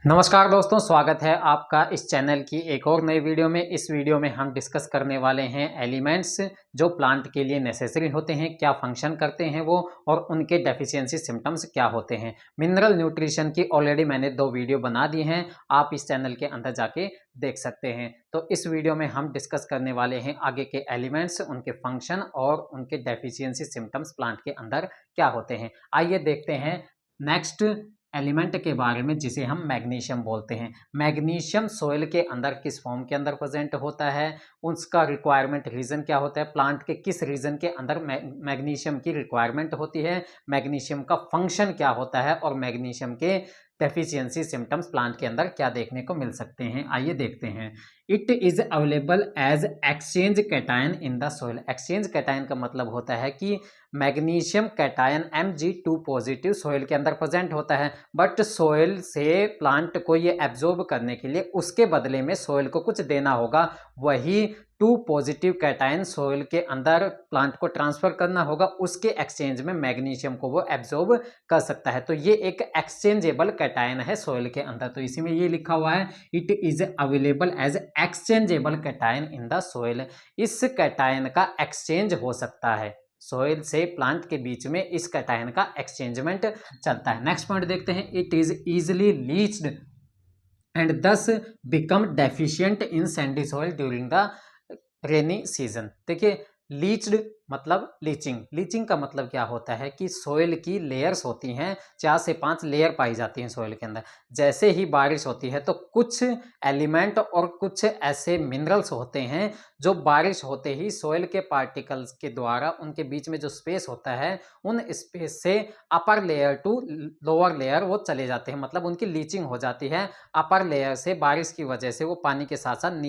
नमस्कार दोस्तों, स्वागत है आपका इस चैनल की एक और नई वीडियो में। इस वीडियो में हम डिस्कस करने वाले हैं एलिमेंट्स जो प्लांट के लिए नेसेसरी होते हैं, क्या फंक्शन करते हैं वो, और उनके डेफिशिएंसी सिम्टम्स क्या होते हैं। मिनरल न्यूट्रिशन की ऑलरेडी मैंने 2 वीडियो बना दी हैं, आप इस चैनल के अंदर जाके देख सकते हैं। तो इस वीडियो में हम डिस्कस करने वाले हैं आगे के एलिमेंट्स, उनके फंक्शन और उनके डेफिशिएंसी सिम्टम्स प्लांट के अंदर क्या होते हैं। आइए देखते हैं नेक्स्ट एलिमेंट के बारे में, जिसे हम मैग्नीशियम बोलते हैं। मैग्नीशियम सोइल के अंदर किस फॉर्म के अंदर प्रेजेंट होता है, उसका रिक्वायरमेंट रीजन क्या होता है, प्लांट के किस रीजन के अंदर मैग्नीशियम की रिक्वायरमेंट होती है, मैग्नीशियम का फंक्शन क्या होता है, और मैग्नीशियम के डेफिशिएंसी सिम्टम्स प्लांट के अंदर क्या देखने को मिल सकते हैं। आइए देखते हैं। It is available as exchange cation in the soil. Exchange cation का मतलब होता है कि magnesium cation Mg2 positive soil के अंदर प्रेजेंट होता है, बट सोइल से प्लांट को ये एब्जॉर्ब करने के लिए उसके बदले में सोइल को कुछ देना होगा। वही 2 पॉजिटिव कैटायन सोइल के अंदर प्लांट को ट्रांसफर करना होगा, उसके एक्सचेंज में मैग्नीशियम को वो एब्जॉर्ब कर सकता है। तो ये एक एक्सचेंजेबल कैटायन है सोइल के अंदर। तो इसी में ये लिखा हुआ है, it is available as exchangeable cation in the soil. इस कैटायन का एक्सचेंज हो सकता है, सोइल से प्लांट के बीच में इस कैटायन का एक्सचेंजमेंट चलता है। नेक्स्ट पॉइंट देखते हैं। It is easily leached and thus become deficient in sandy soil during the rainy season. देखिए, लीच्ड मतलब लीचिंग। लीचिंग का मतलब क्या होता है कि सोइल की लेयर्स होती हैं, 4 से 5 लेयर पाई जाती हैं सोइल के अंदर। जैसे ही बारिश होती है तो कुछ एलिमेंट और कुछ ऐसे मिनरल्स होते हैं जो बारिश होते ही सोइल के पार्टिकल्स के द्वारा उनके बीच में जो स्पेस होता है, उन स्पेस से upper layer to lower layer वो चले जाते हैं, मतलब उनकी लीचिंग हो जाती है। अपर लेयर से बारिश की वजह से वो पानी के साथ साथ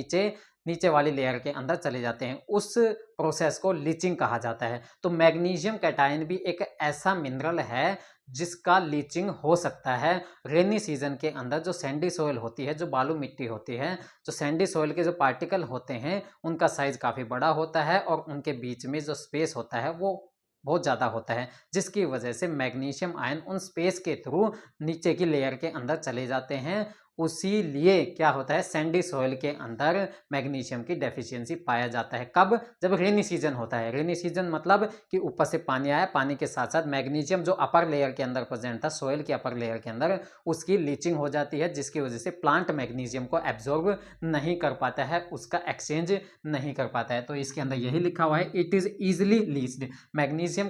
नीचे वाली लेयर के अंदर चले जाते हैं। उस प्रोसेस को लीचिंग कहा जाता है। तो मैग्नीशियम कैटायन भी एक ऐसा मिनरल है जिसका लीचिंग हो सकता है। रेनी सीजन के अंदर जो सैंडी सोइल होती है, जो बालू मिट्टी होती है, जो सैंडी सोइल के जो पार्टिकल होते हैं उनका साइज काफ़ी बड़ा होता है और उनके बीच में जो स्पेस होता है वो बहुत ज़्यादा होता है, जिसकी वजह से मैग्नीशियम आयन उन स्पेस के थ्रू नीचे की लेयर के अंदर चले जाते हैं। उसी लिए क्या होता है, सैंडी सॉइल के अंदर मैग्नीशियम की डेफिशिएंसी पाया जाता है। कब? जब रेनी सीजन होता है। रेनी सीजन मतलब कि ऊपर से पानी आया, पानी के साथ साथ मैग्नीशियम जो अपर लेयर के अंदर प्रेजेंट था, सॉइल के अपर लेयर के अंदर, उसकी लीचिंग हो जाती है, जिसकी वजह से प्लांट मैग्नीशियम को एब्जॉर्ब नहीं कर पाता है, उसका एक्सचेंज नहीं कर पाता है। तो इसके अंदर यही लिखा हुआ है, it is easily leached. Magnesium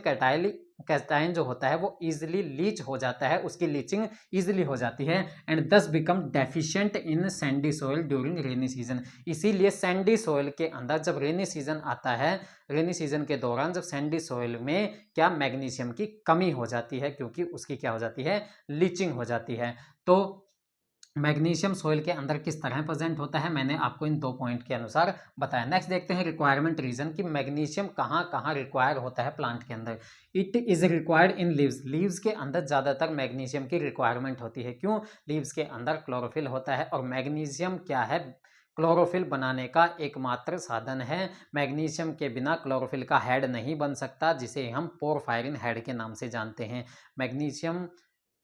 cation जो होता है वो इजिली लीच हो जाता है, उसकी लीचिंग इजिली हो जाती है, and thus become deficient in Sandy soil during rainy season. इसीलिए सैंडी सोइल के अंदर जब रेनी सीजन आता है, रेनी सीजन के दौरान जब सैंडी सोइल में क्या मैग्नीशियम की कमी हो जाती है, क्योंकि उसकी क्या हो जाती है, लीचिंग हो जाती है। तो मैग्नीशियम सोइल के अंदर किस तरह प्रेजेंट होता है, मैंने आपको इन 2 पॉइंट के अनुसार बताया। नेक्स्ट देखते हैं रिक्वायरमेंट रीजन कि मैग्नीशियम कहाँ कहाँ रिक्वायर होता है प्लांट के अंदर। It is required in leaves. Leaves के अंदर ज़्यादातर मैग्नीशियम की रिक्वायरमेंट होती है। क्यों? लीव्स के अंदर क्लोरोफिल होता है और मैग्नीशियम क्या है, क्लोरोफिल बनाने का एकमात्र साधन है। मैग्नीशियम के बिना क्लोरोफिल का हेड नहीं बन सकता, जिसे हम पोरफायरिन हेड के नाम से जानते हैं। मैग्नीशियम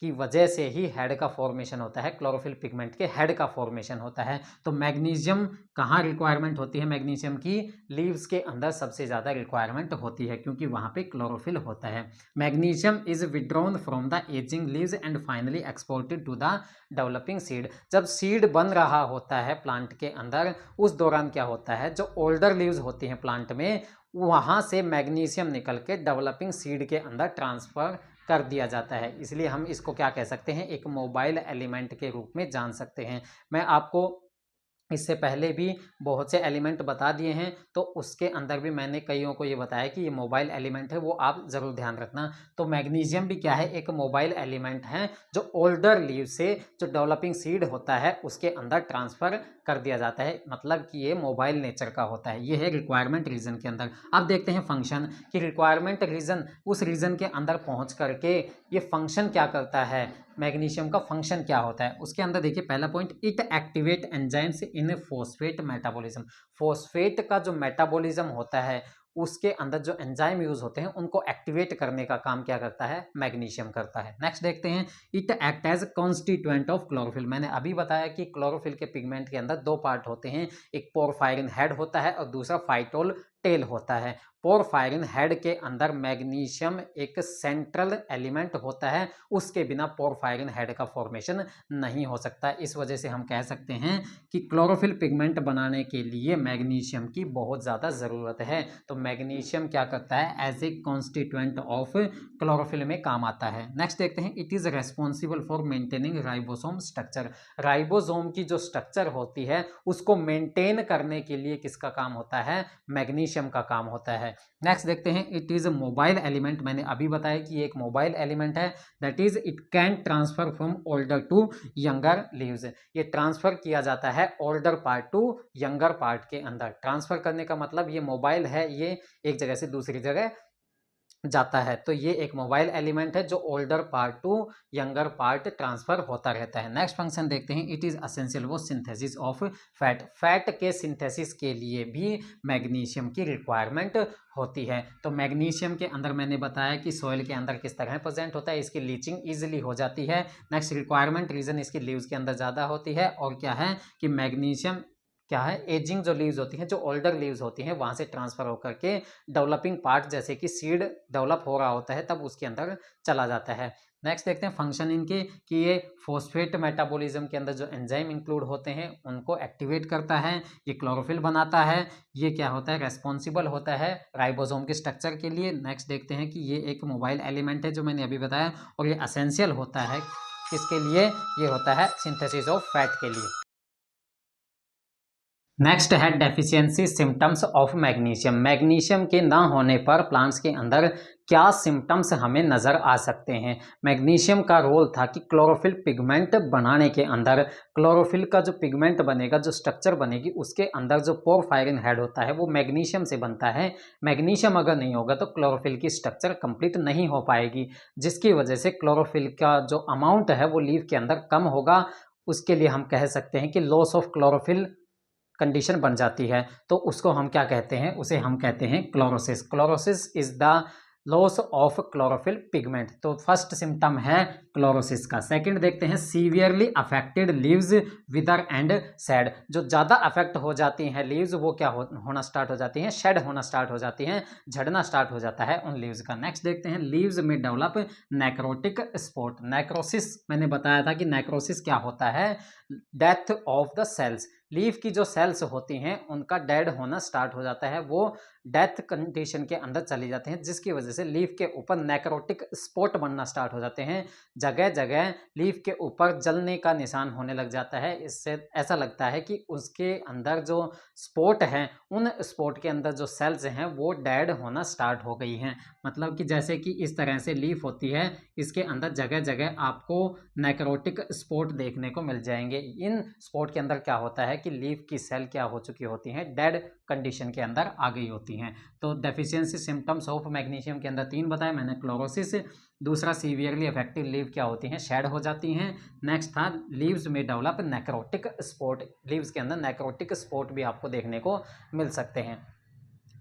की वजह से ही हेड का फॉर्मेशन होता है, क्लोरोफिल पिगमेंट के हेड का फॉर्मेशन होता है। तो मैग्नीशियम कहाँ रिक्वायरमेंट होती है मैग्नीशियम की? लीव्स के अंदर सबसे ज़्यादा रिक्वायरमेंट होती है, क्योंकि वहाँ पे क्लोरोफिल होता है। Magnesium is withdrawn from the ageing leaves and finally exported to the developing seed. जब सीड बन रहा होता है प्लांट के अंदर, उस दौरान क्या होता है, जो ओल्डर लीव्स होती हैं प्लांट में, वहाँ से मैग्नीशियम निकल के डेवलपिंग सीड के अंदर ट्रांसफ़र कर दिया जाता है। इसलिए हम इसको क्या कह सकते हैं, एक मोबाइल एलिमेंट के रूप में जान सकते हैं। मैं आपको इससे पहले भी बहुत से एलिमेंट बता दिए हैं, तो उसके अंदर भी मैंने कईयों को ये बताया कि ये मोबाइल एलिमेंट है, वो आप ज़रूर ध्यान रखना। तो मैग्नीशियम भी क्या है, एक मोबाइल एलिमेंट है जो ओल्डर लीव से जो डेवलपिंग सीड होता है उसके अंदर ट्रांसफ़र कर दिया जाता है, मतलब कि ये मोबाइल नेचर का होता है। ये है रिक्वायरमेंट रीजन के अंदर। अब देखते हैं फंक्शन कि रिक्वायरमेंट रीजन, उस रीजन के अंदर पहुँच करके ये फंक्शन क्या करता है, मैग्नीशियम का फंक्शन क्या होता है। उसके अंदर देखिए पहला point, it activate enzymes in phosphate metabolism. Phosphate का जो मेटाबॉलिज्म होता है उसके अंदर जो एंजाइम यूज होते हैं उनको एक्टिवेट करने का काम क्या करता है, मैग्नीशियम करता है। नेक्स्ट देखते हैं, it act as constituent of chlorophyll. मैंने अभी बताया कि क्लोरोफिल के पिगमेंट के अंदर दो पार्ट होते हैं, एक पोरफायरिन हेड होता है और दूसरा फाइटोल टेल होता है। पोरफायरिन हेड के अंदर मैग्नीशियम एक सेंट्रल एलिमेंट होता है, उसके बिना पोरफायरिन हेड का फॉर्मेशन नहीं हो सकता। इस वजह से हम कह सकते हैं कि क्लोरोफिल पिगमेंट बनाने के लिए मैग्नीशियम की बहुत ज़्यादा ज़रूरत है। तो मैग्नीशियम क्या करता है, as a constituent of chlorophyll में काम आता है। नेक्स्ट देखते हैं, it is responsible for maintaining ribosome structure. Ribosome की जो स्ट्रक्चर होती है उसको मेंटेन करने के लिए किसका काम होता है, मैग्नीशियम का काम होता है। नेक्स्ट देखते हैं, it is a mobile element. मैंने अभी बताया कि ये एक मोबाइल एलिमेंट है, that is it can transfer from older to younger leaves. ये ट्रांसफर किया जाता है older part to younger part के अंदर। ट्रांसफर करने का मतलब ये मोबाइल है, ये एक जगह से दूसरी जगह जाता है। तो ये एक मोबाइल एलिमेंट है जो older part to younger part transfer होता रहता है। नेक्स्ट फंक्शन देखते हैं, इट इज असेंशियल वो सिंथेसिस ऑफ फैट। फैट के सिंथेसिस के लिए भी मैग्नीशियम की रिक्वायरमेंट होती है। तो मैग्नीशियम के अंदर मैंने बताया कि सॉइल के अंदर किस तरह प्रेजेंट होता है, इसकी लीचिंग इजीली हो जाती है। नेक्स्ट रिक्वायरमेंट रीजन इसकी लीव्स के अंदर ज़्यादा होती है, और क्या है कि मैग्नीशियम क्या है, एजिंग जो लीव्स होती हैं, जो ओल्डर लीव्स होती हैं, वहाँ से ट्रांसफर होकर के डेवलपिंग पार्ट जैसे कि सीड डेवलप हो रहा होता है तब उसके अंदर चला जाता है। नेक्स्ट देखते हैं फंक्शन इनके, कि ये फॉस्फेट मेटाबॉलिज्म के अंदर जो एंजाइम इंक्लूड होते हैं उनको एक्टिवेट करता है, ये क्लोरोफिल बनाता है, ये क्या होता है, रेस्पॉन्सिबल होता है राइबोसोम के स्ट्रक्चर के लिए। नेक्स्ट देखते हैं कि ये एक मोबाइल एलिमेंट है जो मैंने अभी बताया, और ये असेंशियल होता है किसके लिए, ये होता है सिंथेसिस ऑफ फैट के लिए। नेक्स्ट है deficiency symptoms of magnesium. Magnesium के ना होने पर प्लांट्स के अंदर क्या सिम्टम्स हमें नज़र आ सकते हैं। मैग्नीशियम का रोल था कि क्लोरोफिल पिगमेंट बनाने के अंदर, क्लोरोफिल का जो पिगमेंट बनेगा, जो स्ट्रक्चर बनेगी, उसके अंदर जो पोरफायरिन हेड होता है वो मैग्नीशियम से बनता है। मैग्नीशियम अगर नहीं होगा तो क्लोरोफिल की स्ट्रक्चर कंप्लीट नहीं हो पाएगी, जिसकी वजह से क्लोरोफिल का जो अमाउंट है वो लीफ के अंदर कम होगा। उसके लिए हम कह सकते हैं कि लॉस ऑफ क्लोरोफिल कंडीशन बन जाती है। तो उसको हम क्या कहते हैं, उसे हम कहते हैं chlorosis. Chlorosis is the loss of chlorophyll pigment. तो फर्स्ट सिम्टम है क्लोरोसिस का। सेकंड देखते हैं, severely affected leaves wither and shed. जो ज़्यादा अफेक्ट हो जाती हैं लीव्स वो क्या होना स्टार्ट हो जाती हैं, शेड होना स्टार्ट हो जाती हैं, झड़ना स्टार्ट हो जाता है उन लीव्स का। नेक्स्ट देखते हैं, लीव्स में डेवलप नेक्रोटिक स्पॉट। नेक्रोसिस मैंने बताया था कि नेक्रोसिस क्या होता है, death of the cells. Leaf की जो सेल्स होती हैं उनका डेड होना स्टार्ट हो जाता है, वो डेथ कंडीशन के अंदर चली जाते हैं, जिसकी वजह से लीफ के ऊपर नेक्रोटिक स्पॉट बनना स्टार्ट हो जाते हैं। जगह जगह लीफ के ऊपर जलने का निशान होने लग जाता है। इससे ऐसा लगता है कि उसके अंदर जो स्पॉट हैं, उन स्पॉट के अंदर जो सेल्स हैं वो डेड होना स्टार्ट हो गई हैं। मतलब कि जैसे कि इस तरह से लीफ होती है, इसके अंदर जगह जगह आपको नेक्रोटिक स्पॉट देखने को मिल जाएंगे। इन स्पॉट के अंदर क्या होता है कि लीफ की सेल क्या हो चुकी होती हैं, डेड कंडीशन के अंदर आ गई होती हैं। तो डेफिशिएंसी सिम्टम्स ऑफ मैग्नीशियम के अंदर 3 बताए मैंने, क्लोरोसिस, दूसरा सीवियरली अफेक्टिव लीव क्या होती हैं, शेड हो जाती हैं। नेक्स्ट था लीव्स में डेवलप नेक्रोटिक स्पॉट, लीव्स के अंदर नेक्रोटिक स्पॉट भी आपको देखने को मिल सकते हैं।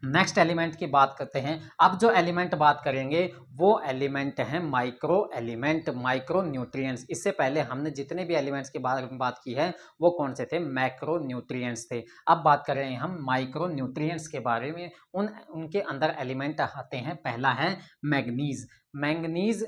नेक्स्ट एलिमेंट की बात करते हैं। अब जो एलिमेंट बात करेंगे वो एलिमेंट हैं माइक्रो एलिमेंट, माइक्रो न्यूट्रिएंट्स। इससे पहले हमने जितने भी एलिमेंट्स की बात की है वो कौन से थे, मैक्रो न्यूट्रिएंट्स थे। अब बात कर रहे हैं हम माइक्रो न्यूट्रिएंट्स के बारे में। उनके अंदर एलिमेंट आते हैं। पहला है मैंगनीज। मैंगनीज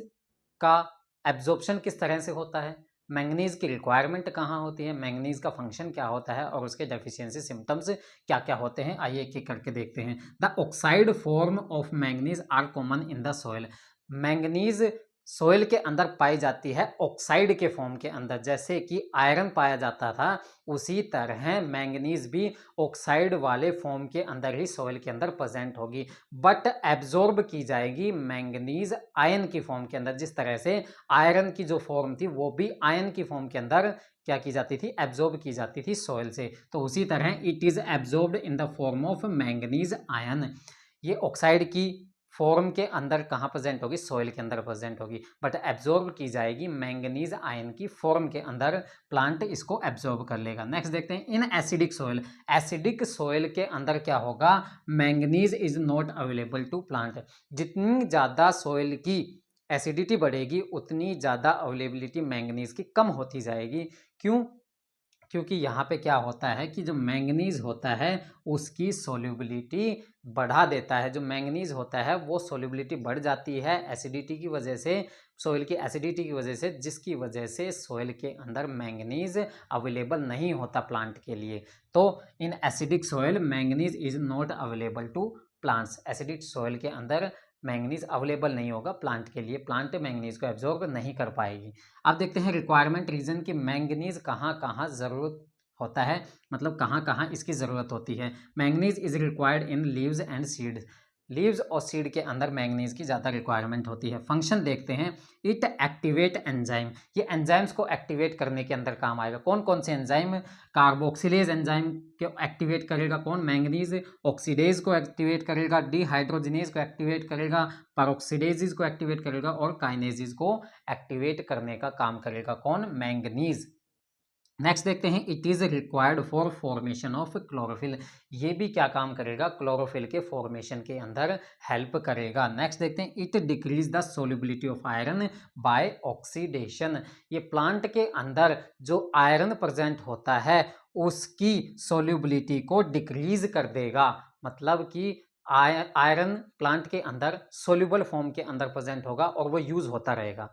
का एब्जॉर्प्शन किस तरह से होता है, मैंगनीज की रिक्वायरमेंट कहाँ होती है, मैंगनीज का फंक्शन क्या होता है, और उसके डेफिशिएंसी सिम्टम्स क्या क्या होते हैं, आइए एक एक करके देखते हैं। The oxide form of manganese are common in the soil. Manganese soil के अंदर पाई जाती है ऑक्साइड के फॉर्म के अंदर, जैसे कि आयरन पाया जाता था उसी तरह मैंगनीज भी ऑक्साइड वाले फॉर्म के अंदर ही सॉइल के अंदर प्रेजेंट होगी, बट एब्जॉर्ब की जाएगी मैंगनीज आयन की फॉर्म के अंदर। जिस तरह से आयरन की जो फॉर्म थी वो भी आयन की फॉर्म के अंदर क्या की जाती थी, एब्जॉर्ब की जाती थी सॉइल से, तो उसी तरह it is absorbed in the form of manganese ion. ये ऑक्साइड की फॉर्म के अंदर कहाँ प्रेजेंट होगी, सॉइल के अंदर प्रेजेंट होगी, बट एब्जॉर्ब की जाएगी मैंगनीज आयन की फॉर्म के अंदर, प्लांट इसको एब्जॉर्ब कर लेगा। नेक्स्ट देखते हैं, in acidic soil, acidic soil के अंदर क्या होगा, manganese is not available to plant. जितनी ज़्यादा सॉइल की एसिडिटी बढ़ेगी उतनी ज़्यादा अवेलेबिलिटी मैंगनीज की कम होती जाएगी। क्यों? क्योंकि यहाँ पे क्या होता है कि जो मैंगनीज होता है उसकी सोल्यूबिलिटी बढ़ा देता है। जो मैंगनीज होता है वो सोल्यूबिलिटी बढ़ जाती है एसिडिटी की वजह से, सोइल की एसिडिटी की वजह से, जिसकी वजह से सोइल के अंदर मैंगनीज अवेलेबल नहीं होता प्लांट के लिए। तो in acidic soil manganese is not available to plants. Acidic soil के अंदर मैंगनीज अवेलेबल नहीं होगा प्लांट के लिए, प्लांट मैंगनीज को एब्जॉर्ब नहीं कर पाएगी। अब देखते हैं रिक्वायरमेंट रीजन कि मैंगनीज कहाँ कहाँ ज़रूरत होता है, मतलब कहाँ कहाँ इसकी ज़रूरत होती है। Manganese is required in leaves and seeds, leaves और सीड के अंदर मैंगनीज की ज़्यादा रिक्वायरमेंट होती है। फंक्शन देखते हैं, इट एक्टिवेट एंजाइम, ये एंजाइम्स को एक्टिवेट करने के अंदर काम आएगा। कौन कौन से एंजाइम, कार्बोक्सिलेज एंजाइम को एक्टिवेट करेगा कौन, मैंगनीज, ऑक्सीडेज को एक्टिवेट करेगा, डिहाइड्रोजिनेज को एक्टिवेट करेगा, पेरोक्सिडेज को एक्टिवेट करेगा और काइनेजेज को एक्टिवेट करने का काम करेगा कौन, मैंगनीज। नेक्स्ट देखते हैं, it is required for formation of chlorophyll, ये भी क्या काम करेगा, क्लोरोफिल के फॉर्मेशन के अंदर हेल्प करेगा। नेक्स्ट देखते हैं, it decrease the solubility of iron by oxidation, ये प्लांट के अंदर जो आयरन प्रेजेंट होता है उसकी सोल्युबिलिटी को डिक्रीज कर देगा। मतलब कि आयरन प्लांट के अंदर सोल्यूबल फॉर्म के अंदर प्रेजेंट होगा और वो यूज होता रहेगा।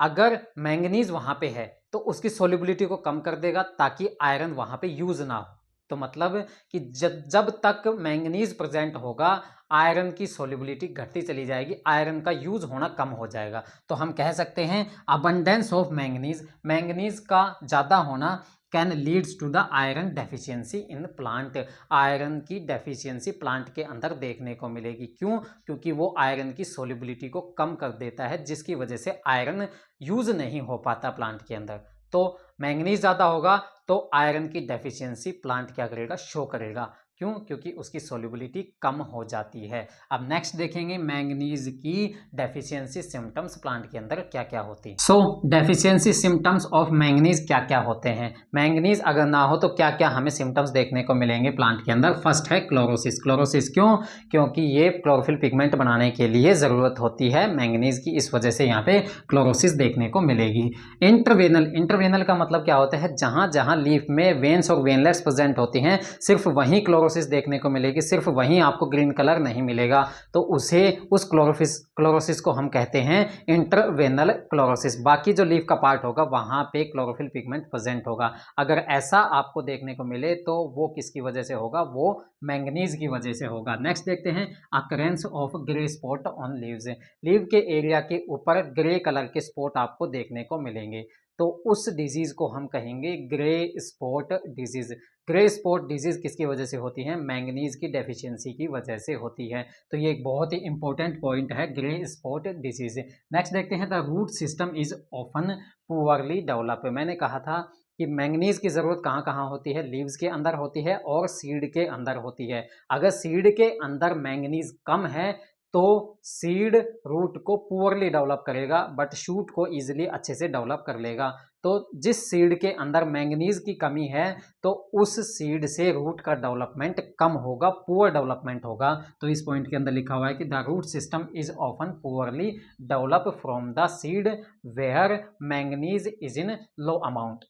अगर मैंगनीज वहां पे है तो उसकी सोल्युबिलिटी को कम कर देगा ताकि आयरन वहां पे यूज ना हो। तो मतलब कि जब तक मैंगनीज प्रेजेंट होगा आयरन की सोल्युबिलिटी घटती चली जाएगी, आयरन का यूज होना कम हो जाएगा। तो हम कह सकते हैं अबंडेंस ऑफ मैंगनीज, मैंगनीज का ज़्यादा होना can leads to the iron deficiency in plant, iron की डेफिशिएंसी प्लांट के अंदर देखने को मिलेगी। क्यों? क्योंकि वो आयरन की सोल्युबिलिटी को कम कर देता है जिसकी वजह से आयरन यूज नहीं हो पाता प्लांट के अंदर। तो मैंगनीज ज़्यादा होगा तो आयरन की डेफिशिएंसी प्लांट क्या करेगा, शो करेगा। क्यों? क्योंकि उसकी सोल्युबिलिटी कम हो जाती है। अब नेक्स्ट देखेंगे मैंगनीज की डेफिशिएंसी सिम्टम्स प्लांट के अंदर क्या क्या होती है। सो डेफिशिएंसी सिम्टम्स ऑफ मैंगनीज क्या क्या होते हैं, मैंगनीज अगर ना हो तो क्या क्या हमें सिम्टम्स देखने को मिलेंगे प्लांट के अंदर। फर्स्ट है क्लोरोसिस, क्लोरोसिस क्यों? क्योंकि ये क्लोरोफिल पिगमेंट बनाने के लिए ज़रूरत होती है मैंगनीज की, इस वजह से यहाँ पे क्लोरोसिस देखने को मिलेगी। इंटरवेनल, इंटरवेनल का मतलब क्या होता है, जहाँ जहाँ लीफ में वेन्स और वेनलेट्स प्रेजेंट होती हैं सिर्फ वहीं क्लोरोसिस देखने को मिलेगी, सिर्फ वहीं आपको ग्रीन कलर नहीं मिलेगा। तो उस क्लोरोसिस को हम कहते हैं इंटरवेनल क्लोरोसिस। बाकी जो लीफ का पार्ट होगा वहां पे क्लोरोफिल पिगमेंट प्रेजेंट होगा। अगर ऐसा आपको देखने को मिले तो वो किसकी वजह से होगा, वो मैंगनीज की वजह से होगा। नेक्स्ट देखते हैं occurrence of grey spot on leaves, leave के एरिया के ऊपर ग्रे कलर के स्पॉट आपको देखने को मिलेंगे। तो उस डिजीज को हम कहेंगे grey spot disease. Grey spot disease किसकी वजह से होती है, मैंगनीज की डेफिशिएंसी की वजह से होती है। तो ये एक बहुत ही इंपॉर्टेंट पॉइंट है, ग्रे स्पॉट डिजीज। नेक्स्ट देखते हैं the root system is often poorly develop. मैंने कहा था कि मैंगनीज की ज़रूरत कहाँ कहाँ होती है, लीव्स के अंदर होती है और सीड के अंदर होती है। अगर सीड के अंदर मैंगनीज कम है तो सीड रूट को पुअरली डेवलप करेगा बट शूट को ईजिली अच्छे से डेवलप कर लेगा। तो जिस सीड के अंदर मैंगनीज की कमी है तो उस सीड से रूट का डेवलपमेंट कम होगा, पुअर डेवलपमेंट होगा। तो इस पॉइंट के अंदर लिखा हुआ है कि the root system is often poorly develop from the seed where manganese is in low amount.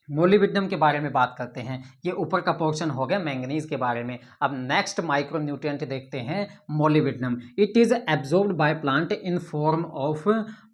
Molybdenum के बारे में बात करते हैं, ये ऊपर का पोर्शन हो गया मैंगनीज के बारे में। अब नेक्स्ट माइक्रोन्यूट्रिएंट देखते हैं molybdenum. It is absorbed by plant in form of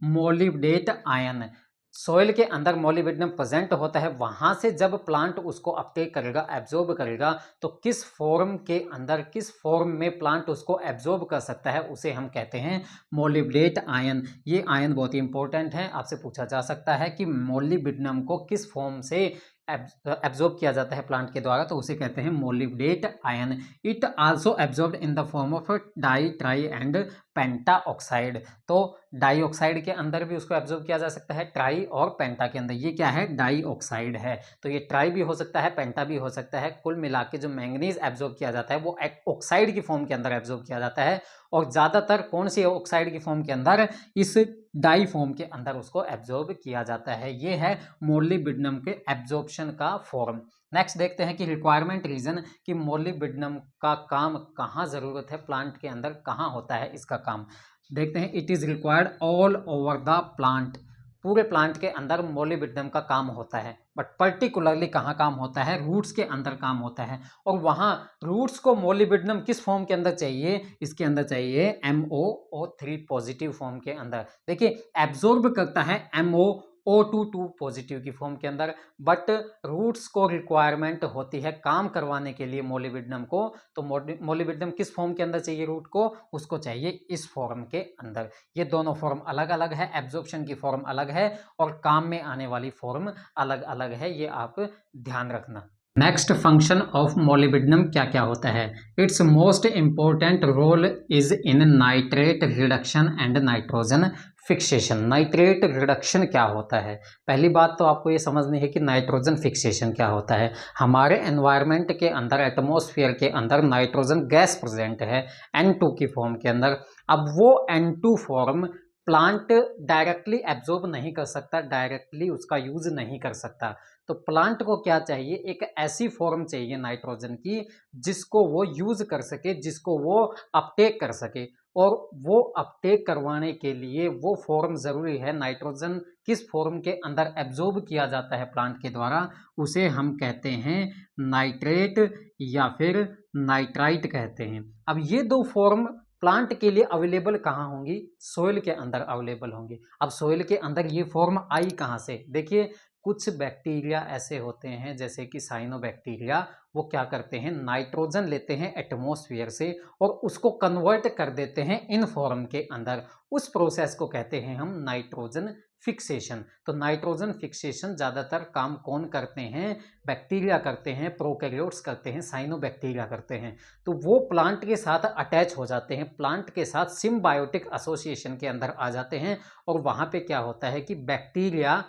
molybdate ion. Soil के अंदर मोलिब्डेनम प्रेजेंट होता है, वहां से जब प्लांट उसको अपटेक करेगा, एब्जॉर्ब करेगा, तो किस फॉर्म के अंदर, किस फॉर्म में प्लांट उसको एब्जॉर्ब कर सकता है उसे हम कहते हैं मोलिब्डेट आयन। ये आयन बहुत ही इंपॉर्टेंट है, आपसे पूछा जा सकता है कि मोलिब्डेनम को किस फॉर्म से एब्जॉर्ब किया जाता है प्लांट के द्वारा, तो उसे कहते हैं molybdate ion. It also absorbed in the form of di, tri and penta oxide. तो डाई ऑक्साइड के अंदर भी उसको एब्जॉर्ब किया जा सकता है, ट्राई और पेंटा के अंदर। ये क्या है? डाई ऑक्साइड है। तो ये ट्राई भी हो सकता है, पेंटा भी हो सकता है। कुल मिला के जो मैंगनीज एब्जॉर्ब किया जाता है वो एक ऑक्साइड की फॉर्म के अंदर एब्जॉर्ब किया जाता है, और ज़्यादातर कौन सी ऑक्साइड की फॉर्म के अंदर? इस डाई फॉर्म के अंदर उसको एब्जॉर्ब किया जाता है। ये है मोलिब्डेनम के एब्जॉर्प्शन का फॉर्म। नेक्स्ट देखते हैं कि रिक्वायरमेंट रीजन, कि मोलिब्डेनम का काम कहाँ ज़रूरत है प्लांट के अंदर, कहाँ होता है इसका काम। देखते हैं, it is required all over the plant. पूरे प्लांट के अंदर मोलिब्डेनम का काम होता है, बट पर्टिकुलरली कहाँ काम होता है? रूट्स के अंदर काम होता है। और वहाँ रूट्स को मोलिब्डेनम किस फॉर्म के अंदर चाहिए? इसके अंदर चाहिए MoO3 पॉजिटिव फॉर्म के अंदर। देखिए, एब्जॉर्ब करता है MoO2 पॉजिटिव की फॉर्म के अंदर, बट रूट्स को रिक्वायरमेंट होती है काम करवाने के लिए मोलिब्डेनम को। तो मोलिब्डेनम किस फॉर्म के अंदर चाहिए रूट को? उसको चाहिए इस फॉर्म के अंदर। ये दोनों फॉर्म अलग अलग है, एब्जॉर्प्शन की फॉर्म अलग है और काम में आने वाली फॉर्म अलग अलग है, ये आप ध्यान रखना। नेक्स्ट, फंक्शन ऑफ मोलिब्डेनम क्या क्या होता है? Its most important role is in nitrate reduction and nitrogen fixation. Nitrate reduction क्या होता है? पहली बात तो आपको ये समझनी है कि नाइट्रोजन फिक्सेशन क्या होता है। हमारे एनवायरनमेंट के अंदर, एटमॉस्फेयर के अंदर नाइट्रोजन गैस प्रेजेंट है N2 की फॉर्म के अंदर। अब वो N2 form plant directly absorb नहीं कर सकता, डायरेक्टली उसका यूज नहीं कर सकता। तो प्लांट को क्या चाहिए? एक ऐसी फॉर्म चाहिए नाइट्रोजन की जिसको वो यूज कर सके, जिसको वो अपटेक कर सके। और वो अपटेक करवाने के लिए वो फॉर्म जरूरी है। नाइट्रोजन किस फॉर्म के अंदर एब्जॉर्ब किया जाता है प्लांट के द्वारा? उसे हम कहते हैं नाइट्रेट या फिर नाइट्राइट कहते हैं। अब ये दो फॉर्म प्लांट के लिए अवेलेबल कहाँ होंगी? सोइल के अंदर अवेलेबल होंगी। अब सोइल के अंदर ये फॉर्म आई कहाँ से? देखिए, कुछ बैक्टीरिया ऐसे होते हैं जैसे कि साइनोबैक्टीरिया, वो क्या करते हैं? नाइट्रोजन लेते हैं एटमॉस्फेयर से और उसको कन्वर्ट कर देते हैं इन फॉर्म के अंदर। उस प्रोसेस को कहते हैं हम नाइट्रोजन फिक्सेशन। तो नाइट्रोजन फिक्सेशन ज़्यादातर काम कौन करते हैं? बैक्टीरिया करते हैं, प्रोकैरियोट्स करते हैं, साइनोबैक्टीरिया करते हैं। तो वो प्लांट के साथ अटैच हो जाते हैं, प्लांट के साथ सिम्बायोटिक एसोसिएशन के अंदर आ जाते हैं। और वहाँ पे क्या होता है कि बैक्टीरिया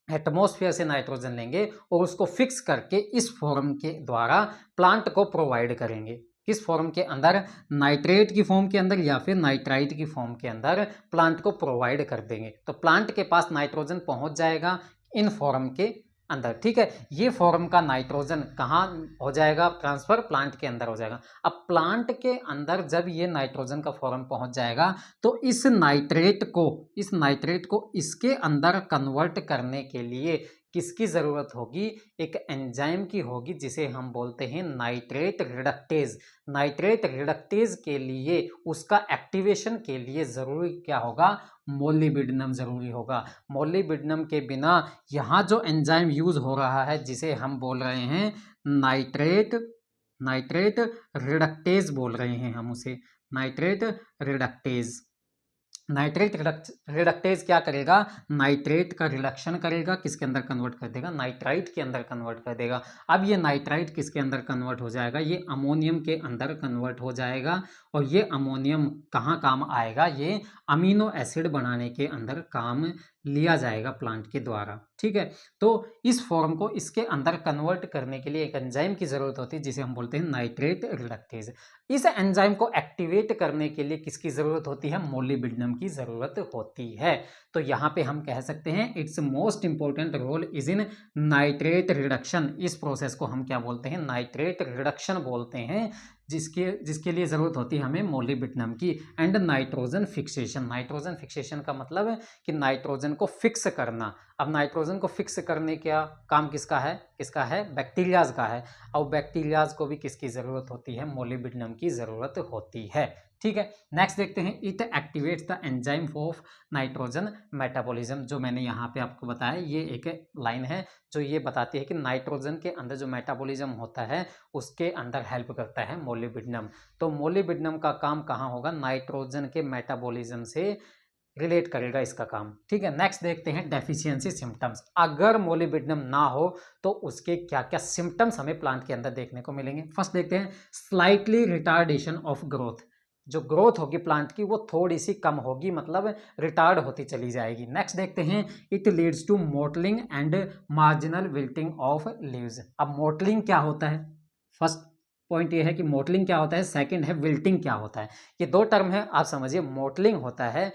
एटमॉस्फेयर से नाइट्रोजन लेंगे और उसको फिक्स करके इस फॉर्म के द्वारा प्लांट को प्रोवाइड करेंगे। किस फॉर्म के अंदर? नाइट्रेट की फॉर्म के अंदर या फिर नाइट्राइट की फॉर्म के अंदर प्लांट को प्रोवाइड कर देंगे। तो प्लांट के पास नाइट्रोजन पहुंच जाएगा इन फॉर्म के अंदर। ठीक है, ये फॉर्म का नाइट्रोजन कहाँ हो जाएगा ट्रांसफर? प्लांट के अंदर हो जाएगा। अब प्लांट के अंदर जब ये नाइट्रोजन का फॉर्म पहुंच जाएगा तो इस नाइट्रेट को इसके अंदर कन्वर्ट करने के लिए किसकी ज़रूरत होगी? एक एंजाइम की होगी जिसे हम बोलते हैं नाइट्रेट रिडक्टेज। नाइट्रेट रिडक्टेज के लिए, उसका एक्टिवेशन के लिए ज़रूरी क्या होगा? मोलिब्डेनम ज़रूरी होगा। मोलिब्डेनम के बिना यहाँ जो एंजाइम यूज़ हो रहा है जिसे हम बोल रहे हैं नाइट्रेट रिडक्टेज बोल रहे हैं हम उसे, नाइट्रेट रिडक्टेज। नाइट्रेट रिडक्टेज क्या करेगा? नाइट्रेट का रिडक्शन करेगा, किसके अंदर कन्वर्ट कर देगा? नाइट्राइट के अंदर कन्वर्ट कर देगा। अब ये नाइट्राइट किसके अंदर कन्वर्ट हो जाएगा? ये अमोनियम के अंदर कन्वर्ट हो जाएगा। और ये अमोनियम कहाँ काम आएगा? ये अमीनो एसिड बनाने के अंदर काम लिया जाएगा प्लांट के द्वारा। ठीक है, तो इस फॉर्म को इसके अंदर कन्वर्ट करने के लिए एक एंजाइम की जरूरत होती है जिसे हम बोलते हैं नाइट्रेट रिडक्टेज। इस एंजाइम को एक्टिवेट करने के लिए किसकी जरूरत होती है? मोलिब्डेनम की जरूरत होती है। तो यहाँ पे हम कह सकते हैं its most important role is in nitrate reduction. इस प्रोसेस को हम क्या बोलते हैं? नाइट्रेट रिडक्शन बोलते हैं, जिसके लिए ज़रूरत होती है हमें मोलिब्डेनम की। And nitrogen fixation. Nitrogen fixation का मतलब है कि नाइट्रोजन को फिक्स करना। अब नाइट्रोजन को फिक्स करने का काम किसका है? बैक्टीरियाज का है। और बैक्टीरियाज को भी किसकी ज़रूरत होती है? मोलिब्डेनम की ज़रूरत होती है। ठीक है, नेक्स्ट देखते हैं, it activates the enzyme of nitrogen metabolism. जो मैंने यहाँ पे आपको बताया, ये एक लाइन है जो ये बताती है कि नाइट्रोजन के अंदर जो मेटाबॉलिज्म होता है उसके अंदर हेल्प करता है मोलिब्डेनम। तो मोलिब्डेनम का काम कहाँ होगा? नाइट्रोजन के मेटाबॉलिज्म से रिलेट करेगा इसका काम। ठीक है, नेक्स्ट देखते हैं डेफिशिएंसी सिम्टम्स। अगर मोलिबिडिनम ना हो तो उसके क्या क्या सिम्टम्स हमें प्लांट के अंदर देखने को मिलेंगे। फर्स्ट देखते हैं स्लाइटली रिटार्डेशन ऑफ ग्रोथ। जो ग्रोथ होगी प्लांट की वो थोड़ी सी कम होगी, मतलब रिटार्ड होती चली जाएगी। नेक्स्ट देखते हैं it leads to mottling and marginal wilting of leaves. अब मोटलिंग क्या होता है, फर्स्ट पॉइंट ये है कि मोटलिंग क्या होता है, सेकंड है विल्टिंग क्या होता है। ये दो टर्म है, आप समझिए। मोटलिंग होता है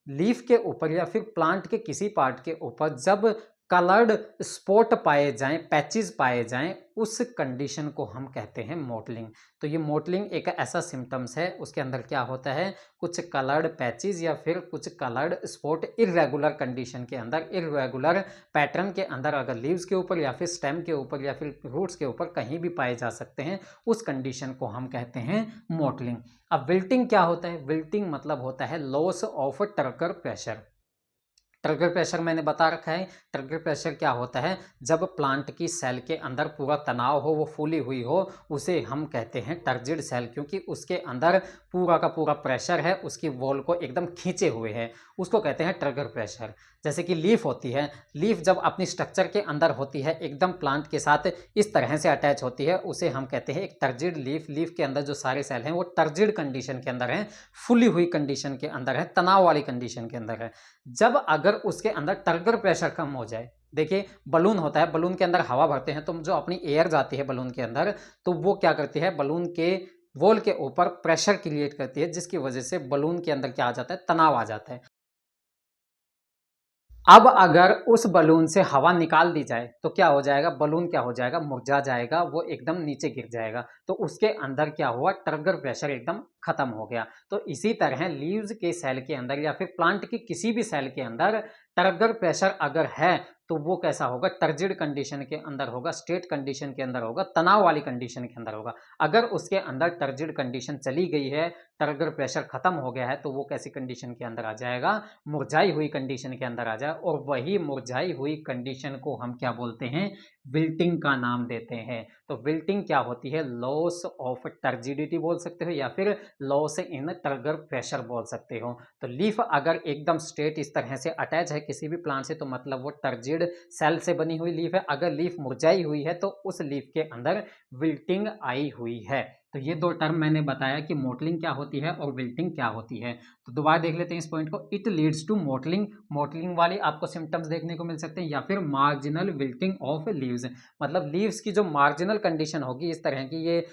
लीफ के ऊपर या फिर प्लांट के किसी पार्ट के ऊपर जब कलर्ड स्पॉट पाए जाएं, पैचेस पाए जाएं, उस कंडीशन को हम कहते हैं मोटलिंग। तो ये मोटलिंग एक ऐसा सिम्टम्स है, उसके अंदर क्या होता है, कुछ कलर्ड पैचेस या फिर कुछ कलर्ड स्पॉट इरेगुलर कंडीशन के अंदर, इरेगुलर पैटर्न के अंदर अगर लीव्स के ऊपर या फिर स्टेम के ऊपर या फिर रूट्स के ऊपर कहीं भी पाए जा सकते हैं, उस कंडीशन को हम कहते हैं मोटलिंग। अब विल्टिंग क्या होता है, विल्टिंग मतलब होता है loss of turgor pressure. Turgor pressure मैंने बता रखा है। टर्गर प्रेशर क्या होता है, जब प्लांट की सेल के अंदर पूरा तनाव हो, वो फूली हुई हो, उसे हम कहते हैं टर्जिड सेल, क्योंकि उसके अंदर पूरा का पूरा प्रेशर है, उसकी वॉल को एकदम खींचे हुए है, उसको कहते हैं टर्गर प्रेशर। जैसे कि लीफ होती है, लीफ जब अपनी स्ट्रक्चर के अंदर होती है, एकदम प्लांट के साथ इस तरह से अटैच होती है, उसे हम कहते हैं एक टर्जिड लीफ। लीफ के अंदर जो सारे सेल हैं वो टर्जिड कंडीशन के अंदर हैं, फुली हुई कंडीशन के अंदर है, तनाव वाली कंडीशन के अंदर है। जब अगर उसके अंदर टर्गर प्रेशर कम हो जाए, देखिए बलून होता है, बलून के अंदर हवा भरते हैं तो जो अपनी एयर जाती है बलून के अंदर, तो वो क्या करती है, बलून के वॉल के ऊपर प्रेशर क्रिएट करती है, जिसकी वजह से बलून के अंदर क्या आ जाता है, तनाव आ जाता है। अब अगर उस बलून से हवा निकाल दी जाए तो क्या हो जाएगा, बलून क्या हो जाएगा, मुरझा जाएगा, वो एकदम नीचे गिर जाएगा। तो उसके अंदर क्या हुआ, टर्गर प्रेशर एकदम खत्म हो गया। तो इसी तरह लीव्स के सेल के अंदर या फिर प्लांट की किसी भी सेल के अंदर टर्गर प्रेशर अगर है तो वो कैसा होगा, टर्जिड कंडीशन के अंदर होगा, स्टेट कंडीशन के अंदर होगा, तनाव वाली कंडीशन के अंदर होगा। अगर उसके अंदर टर्जिड कंडीशन चली गई है, टर्गर प्रेशर खत्म हो गया है, तो वो कैसी कंडीशन के अंदर आ जाएगा, मुरझाई हुई कंडीशन के अंदर आ जाए। और वही मुरझाई हुई कंडीशन को हम क्या बोलते हैं, विल्टिंग का नाम देते हैं। तो विल्टिंग क्या होती है, लॉस ऑफ टर्जिडिटी बोल सकते हो या फिर लॉस इन टर्गर प्रेशर बोल सकते हो। तो लीफ अगर एकदम स्ट्रेट इस तरह से अटैच है किसी भी प्लांट से, तो मतलब वो टर्जिड सेल से बनी हुई लीफ है। अगर लीफ मुरझाई हुई है तो उस लीफ के अंदर विल्टिंग आई हुई है। तो ये दो टर्म मैंने बताया कि मोटलिंग क्या होती है और विल्टिंग क्या होती है। तो दोबारा देख लेते हैं इस पॉइंट को। It leads to mottling, mottling वाली आपको सिम्टम्स देखने को मिल सकते हैं, या फिर मार्जिनल विल्टिंग ऑफ लीव्स, मतलब लीव्स की जो मार्जिनल कंडीशन होगी इस तरह की, ये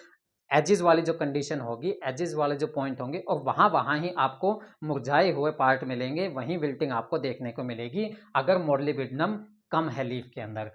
एजेस वाली जो कंडीशन होगी, एजेस वाले जो पॉइंट होंगे, और वहाँ ही आपको मुरझाए हुए पार्ट मिलेंगे, वहीं विल्टिंग आपको देखने को मिलेगी अगर मोलिबिडिनम कम है लीफ के अंदर।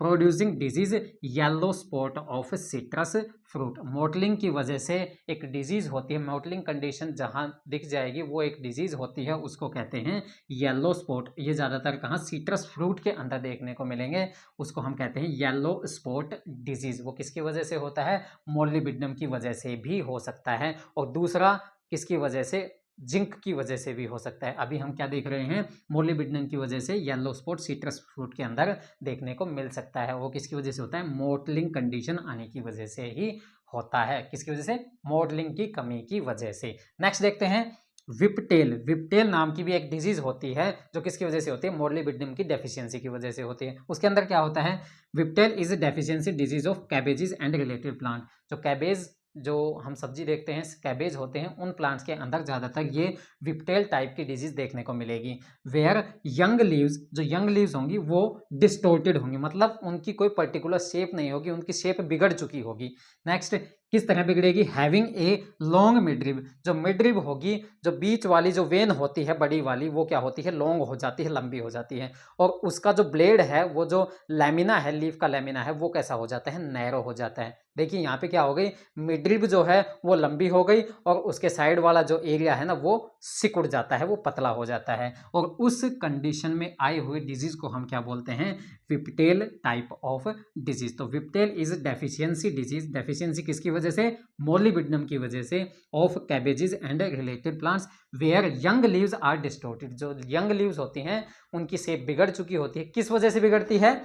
Producing disease yellow spot of citrus fruit, mottling की वजह से एक डिजीज होती है, मोटलिंग कंडीशन जहां दिख जाएगी वो एक डिजीज होती है, उसको कहते हैं येलो स्पॉट। ये ज़्यादातर कहाँ, सिट्रस फ्रूट के अंदर देखने को मिलेंगे, उसको हम कहते हैं येलो स्पॉट डिजीज। वो किसकी वजह से होता है, मोलिबिडिनम की वजह से भी हो सकता है, और दूसरा किसकी वजह से, जिंक की वजह से भी हो सकता है। अभी हम क्या देख रहे हैं, मोलिबिडिनम की वजह से येलो स्पॉट सिट्रस फ्रूट के अंदर देखने को मिल सकता है। वो किसकी वजह से होता है, मोटलिंग कंडीशन आने की वजह से ही होता है। किसकी वजह से, मोटलिंग की कमी की वजह से। नेक्स्ट देखते हैं विपटेल। विपटेल नाम की भी एक डिजीज होती है जो किसकी वजह से होती है, मोलिबिडिनम की डेफिशिएंसी की वजह से होती है। उसके अंदर क्या होता है, whiptail is deficiency disease of cabbages and related plant. जो कैबेज, जो हम सब्जी देखते हैं, कैबेज होते हैं, उन प्लांट्स के अंदर ज़्यादातर ये विपटेल टाइप की डिजीज देखने को मिलेगी। वेयर यंग लीव्स, जो यंग लीव्स होंगी वो डिस्टोर्टेड होंगी, मतलब उनकी कोई पर्टिकुलर शेप नहीं होगी, उनकी शेप बिगड़ चुकी होगी। नेक्स्ट, किस तरह बिगड़ेगी, हैविंग ए लॉन्ग मिडरिब, जो मिडरिब होगी, जो बीच वाली जो वेन होती है बड़ी वाली, वो क्या होती है, लॉन्ग हो जाती है, लंबी हो जाती है। और उसका जो ब्लेड है, वो जो लैमिना है, लीफ का लैमिना है, वो कैसा हो जाता है, नैरो हो जाता है। देखिए यहाँ पे क्या हो गई, मिडरिब जो है वो लंबी हो गई, और उसके साइड वाला जो एरिया है ना वो सिकुड़ जाता है, वो पतला हो जाता है। और उस कंडीशन में आई हुई डिजीज को हम क्या बोलते हैं, विपटेल टाइप ऑफ डिजीज। तो whiptail is deficiency disease, deficiency किसकी वजह से, मोलिबिडिनम की वजह से, of cabbages and related plants where young leaves are distorted. जो यंग लीव्स होती हैं उनकी शेप बिगड़ चुकी होती है, किस वजह से बिगड़ती है,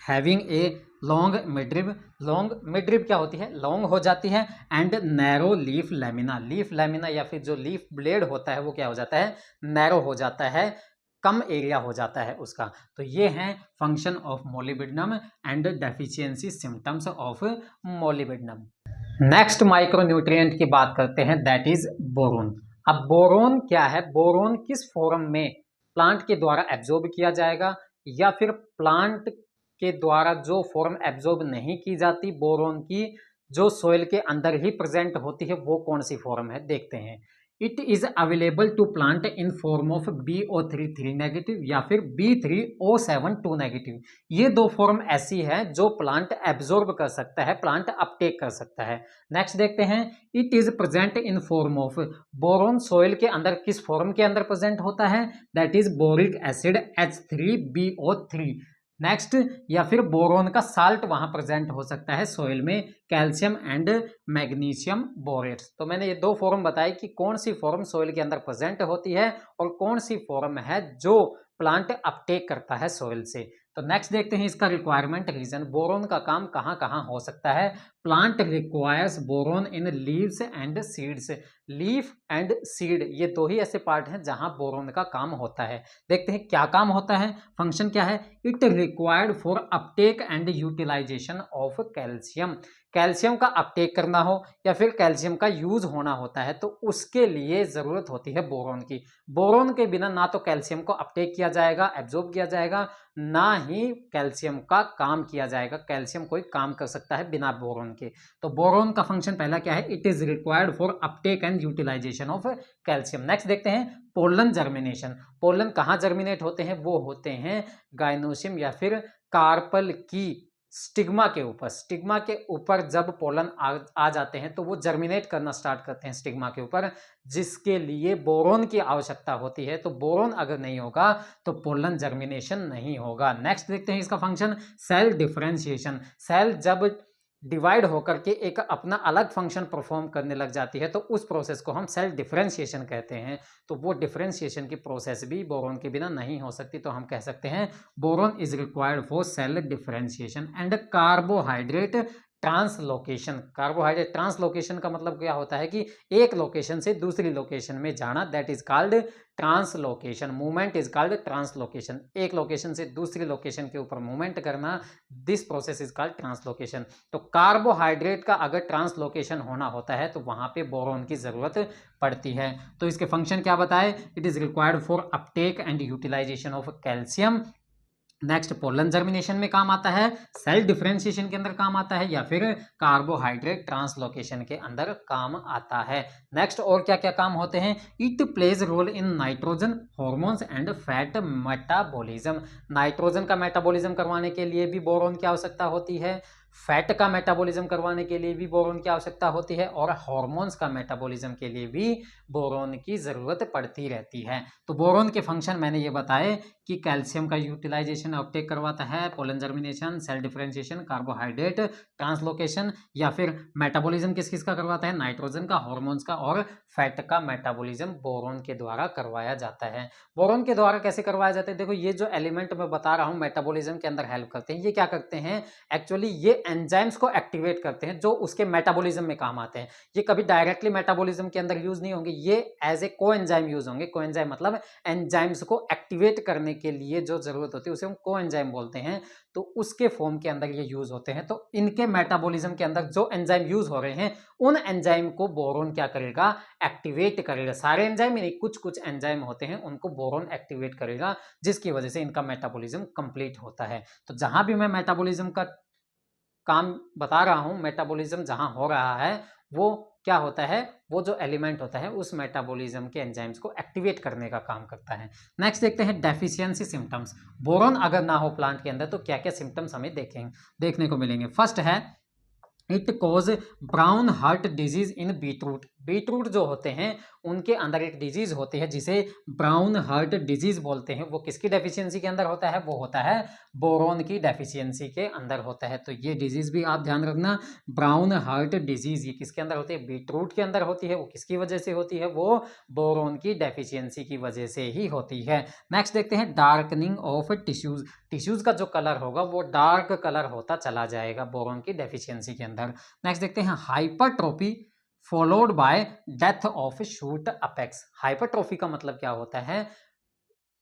having a long midrib. Long midrib क्या होती है, लॉन्ग हो जाती है, and narrow leaf lamina. Leaf lamina या फिर जो लीफ ब्लेड होता है वो क्या हो जाता है, नैरो हो जाता है, कम एरिया हो जाता है उसका। तो ये हैं function of molybdenum and deficiency symptoms of molybdenum. Next micronutrient की बात करते हैं, दैट इज बोरोन। अब बोरोन क्या है, बोरोन किस फॉर्म में प्लांट के द्वारा एब्जॉर्ब किया जाएगा, या फिर प्लांट के द्वारा जो फॉर्म एब्जॉर्ब नहीं की जाती बोरोन की, जो सोइल के अंदर ही प्रेजेंट होती है, वो कौन सी फॉर्म है देखते हैं। It is available to plant in form of BO3 negative या फिर B3O7 नेगेटिव। ये दो फॉर्म ऐसी है जो प्लांट एब्जॉर्ब कर सकता है, प्लांट अपटेक कर सकता है। नेक्स्ट देखते हैं, it is present in form of. Boron soil के अंदर किस फॉर्म के अंदर प्रेजेंट होता है, that is boric acid H3BO3। Next, या फिर बोरोन का साल्ट वहां प्रेजेंट हो सकता है सोइल में, कैल्शियम एंड मैग्नीशियम बोरेट्स। तो मैंने ये दो फॉर्म बताई कि कौन सी फॉर्म सोइल के अंदर प्रेजेंट होती है और कौन सी फॉर्म है जो प्लांट अपटेक करता है सोइल से। तो नेक्स्ट देखते हैं इसका रिक्वायरमेंट रीजन, बोरोन का काम कहाँ कहाँ हो सकता है। Plant requires boron in leaves and seeds. Leaf and seed ये दो ही ऐसे पार्ट हैं जहां बोरोन का काम होता है। देखते हैं क्या काम होता है, फंक्शन क्या है। It required for uptake and utilisation of calcium. Calcium का अपटेक करना हो या फिर कैल्शियम का यूज होना होता है तो उसके लिए जरूरत होती है बोरोन की। बोरोन के बिना ना तो कैल्शियम को अपटेक किया जाएगा, एब्जॉर्ब किया जाएगा, ना ही कैल्शियम का काम किया जाएगा। कैल्शियम कोई काम कर सकता है बिना बोरोन के। तो बोरोन का फंक्शन पहला क्या है, it is required for uptake and utilisation of calcium. Next देखते हैं पोलन जर्मिनेशन। पोलन कहाँ जर्मिनेट होते हैं, वो होते हैं गाइनोसियम या फिर कार्पल की स्टिग्मा के ऊपर। स्टिग्मा के ऊपर जब पोलन आ जाते हैं तो वो जर्मिनेट करना स्टार्ट करते हैं स्टिग्मा के ऊपर, जिसके लिए बोरोन की आवश्यकता होती है। तो बोरोन अगर नहीं होगा तो पोलन जर्मिनेशन नहीं होगा। नेक्स्ट देखते हैं इसका फंक्शन, सेल डिफरेंशिएशन। सेल जब डिवाइड होकर के एक अपना अलग फंक्शन परफॉर्म करने लग जाती है तो उस प्रोसेस को हम सेल डिफरेंशिएशन कहते हैं। तो वो डिफरेंशिएशन की प्रोसेस भी बोरोन के बिना नहीं हो सकती। तो हम कह सकते हैं boron is required for sale differentiation and carbohydrate translocation. Carbohydrate translocation का मतलब क्या होता है कि एक लोकेशन से दूसरी लोकेशन में जाना, that is called translocation. Movement is called translocation. एक लोकेशन से दूसरी लोकेशन के ऊपर मूवमेंट करना, this process is called translocation. तो कार्बोहाइड्रेट का अगर ट्रांसलोकेशन होना होता है तो वहां पे बोरोन की जरूरत पड़ती है। तो इसके फंक्शन क्या बताए, it is required for uptake and utilisation of calcium. Next pollen germination में काम आता है, सेल डिफरेंशिएशन के अंदर काम आता है, या फिर कार्बोहाइड्रेट ट्रांसलोकेशन के अंदर काम आता है। नेक्स्ट और क्या क्या काम होते हैं, it plays role in nitrogen hormones and fat metabolism. Nitrogen का मेटाबॉलिज्म करवाने के लिए भी बोरोन की आवश्यकता होती है, फैट का मेटाबॉलिज्म करवाने के लिए भी बोरोन की आवश्यकता होती है, और हार्मोन्स का मेटाबॉलिज्म के लिए भी बोरोन की ज़रूरत पड़ती रहती है। तो बोरोन के फंक्शन मैंने ये बताए कि कैल्शियम का यूटिलाइजेशन अपटेक करवाता है, pollen germination, cell differentiation, carbohydrate translocation, या फिर मेटाबॉलिज्म किस किस का करवाता है, नाइट्रोजन का, हार्मोन्स का और फैट का मेटाबॉलिज्म बोरोन के द्वारा करवाया जाता है। बोरोन के द्वारा कैसे करवाया जाता है, देखो ये जो एलिमेंट मैं बता रहा हूँ मेटाबॉलिज्म के अंदर हेल्प करते हैं, ये क्या करते हैं, एक्चुअली ये एंजाइम्स को एक्टिवेट करते हैं जो उसके मेटाबॉलिज्म में काम आते हैं। ये कभी डायरेक्टली मेटाबॉलिज्म के अंदर यूज नहीं होंगे, ये एज ए कोएंजाइम यूज होंगे। कोएंजाइम मतलब एंजाइम्स को एक्टिवेट करने के लिए जो जरूरत होती है उसे हम कोएंजाइम बोलते हैं। तो उसके फॉर्म के अंदर ये यूज होते हैं। तो इनके मेटाबॉलिज्म के अंदर जो एंजाइम यूज हो रहे हैं उन एंजाइम को बोरोन क्या करेगा, एक्टिवेट करेगा। सारे एंजाइम नहीं, कुछ कुछ एंजाइम होते हैं उनको बोरोन एक्टिवेट करेगा, जिसकी वजह से इनका मेटाबॉलिज्म कंप्लीट होता है। तो जहां भी मैं मेटाबॉलिज्म का काम बता रहा हूं, मेटाबॉलिज्म जहां हो रहा है वो क्या होता है, वो जो एलिमेंट होता है उस मेटाबॉलिज्म के एंजाइम्स को एक्टिवेट करने का काम करता है। नेक्स्ट देखते हैं डेफिशिएंसी सिम्टम्स। बोरोन अगर ना हो प्लांट के अंदर तो क्या क्या सिम्टम्स हमें देखने को मिलेंगे। फर्स्ट है, it cause brown heart disease in beetroot. Beetroot जो होते हैं उनके अंदर एक डिजीज होती है जिसे ब्राउन हार्ट डिजीज बोलते हैं। वो किसकी डेफिशिएंसी के अंदर होता है? वो होता है बोरोन की डेफिशिएंसी के अंदर होता है। तो ये डिजीज भी आप ध्यान रखना, ब्राउन हार्ट डिजीज ये किसके अंदर होती है? बीटरूट के अंदर होती है। वो किसकी वजह से होती है? वो बोरोन की डेफिशिएंसी की वजह से ही होती है। नेक्स्ट देखते हैं डार्कनिंग ऑफ टिश्यूज। टिश्यूज का जो कलर होगा वो डार्क कलर होता चला जाएगा बोरोन की डेफिशिएंसी के अंदर। नेक्स्ट देखते हैं hypertrophy followed by death of shoot apex. Hypertrophy का मतलब क्या होता है?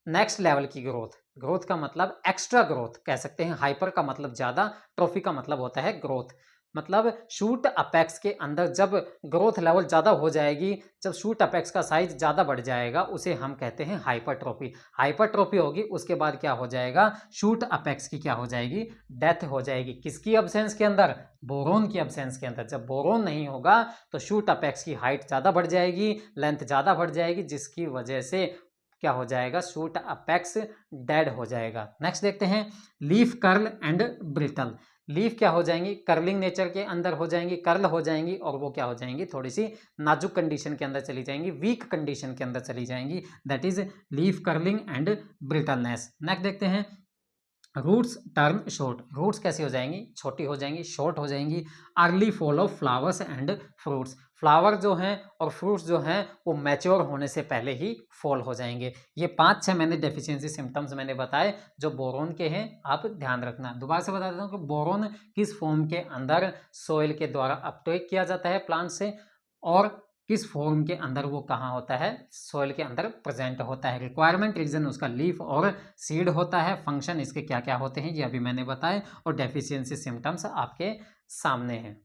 नेक्स्ट लेवल की ग्रोथ। ग्रोथ का मतलब एक्स्ट्रा ग्रोथ कह सकते हैं। हाइपर का मतलब ज्यादा, ट्रोफी का मतलब होता है ग्रोथ। मतलब शूट अपेक्स के अंदर जब ग्रोथ लेवल ज्यादा हो जाएगी, जब शूट अपेक्स का साइज ज्यादा बढ़ जाएगा, उसे हम कहते हैं हाइपरट्रोफी। हाइपरट्रोफी होगी उसके बाद क्या हो जाएगा? शूट अपेक्स की क्या हो जाएगी? डेथ हो जाएगी। किसकी अब्सेंस के अंदर? बोरोन की अब्सेंस के अंदर। जब बोरोन नहीं होगा तो शूट अपेक्स की हाइट ज्यादा बढ़ जाएगी, लेंथ ज्यादा बढ़ जाएगी, जिसकी वजह से क्या हो जाएगा? शूट अपेक्स डेड हो जाएगा। नेक्स्ट देखते हैं leaf curl and brittle. Leaf क्या हो जाएंगी? कर्लिंग नेचर के अंदर हो जाएंगी, कर्ल हो जाएंगी, और वो क्या हो जाएंगी? थोड़ी सी नाजुक कंडीशन के अंदर चली जाएंगी, वीक कंडीशन के अंदर चली जाएंगी। That is leaf curling and brittleness. Next देखते हैं रूट्स टर्न शॉर्ट। रूट्स कैसी हो जाएंगी? छोटी हो जाएंगी, शॉर्ट हो जाएंगी। Early fall of flowers and fruits. Flower जो हैं और फ्रूट्स जो हैं वो मैच्योर होने से पहले ही फॉल हो जाएंगे। ये 5-6 मैंने डेफिशिएंसी सिम्टम्स मैंने बताए जो बोरोन के हैं, आप ध्यान रखना। दोबारा से बता देता हूँ कि बोरोन किस फॉर्म के अंदर सॉइल के द्वारा अपटेक किया जाता है प्लांट से, और किस फॉर्म के अंदर वो कहाँ होता है? सॉइल के अंदर प्रेजेंट होता है। रिक्वायरमेंट रीजन उसका लीफ और सीड होता है। फंक्शन इसके क्या क्या होते हैं ये अभी मैंने बताए, और डेफिशिएंसी सिम्टम्स आपके सामने हैं।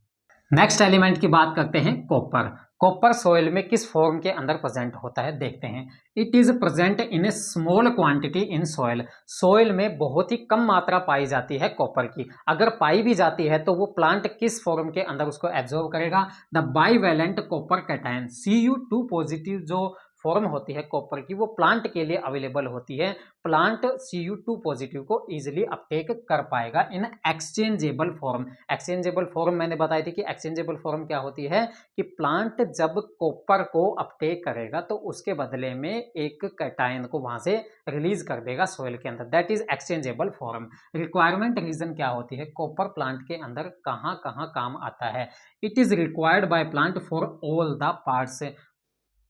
नेक्स्ट एलिमेंट की बात करते हैं कॉपर। कॉपर सॉइल में किस फॉर्म के अंदर प्रेजेंट होता है देखते हैं। It is present in A small quantity in soil. Soil में बहुत ही कम मात्रा पाई जाती है कॉपर की। अगर पाई भी जाती है तो वो प्लांट किस फॉर्म के अंदर उसको एब्जॉर्ब करेगा? The bivalent copper cation, Cu2 positive जो फॉर्म होती है कॉपर की, वो प्लांट के लिए अवेलेबल होती है। प्लांट Cu2 पॉजिटिव को इजीली अपटेक कर पाएगा इन एक्सचेंजेबल फॉर्म। एक्सचेंजेबल फॉर्म मैंने बताई थी कि एक्सचेंजेबल फॉर्म क्या होती है कि प्लांट जब कॉपर को अपटेक करेगा तो उसके बदले में एक कैटायन को वहां से रिलीज कर देगा सॉइल के अंदर। That is exchangeable form. Requirement reason क्या होती है? कॉपर प्लांट के अंदर कहाँ कहाँ काम आता है? It is required by plant for all the parts.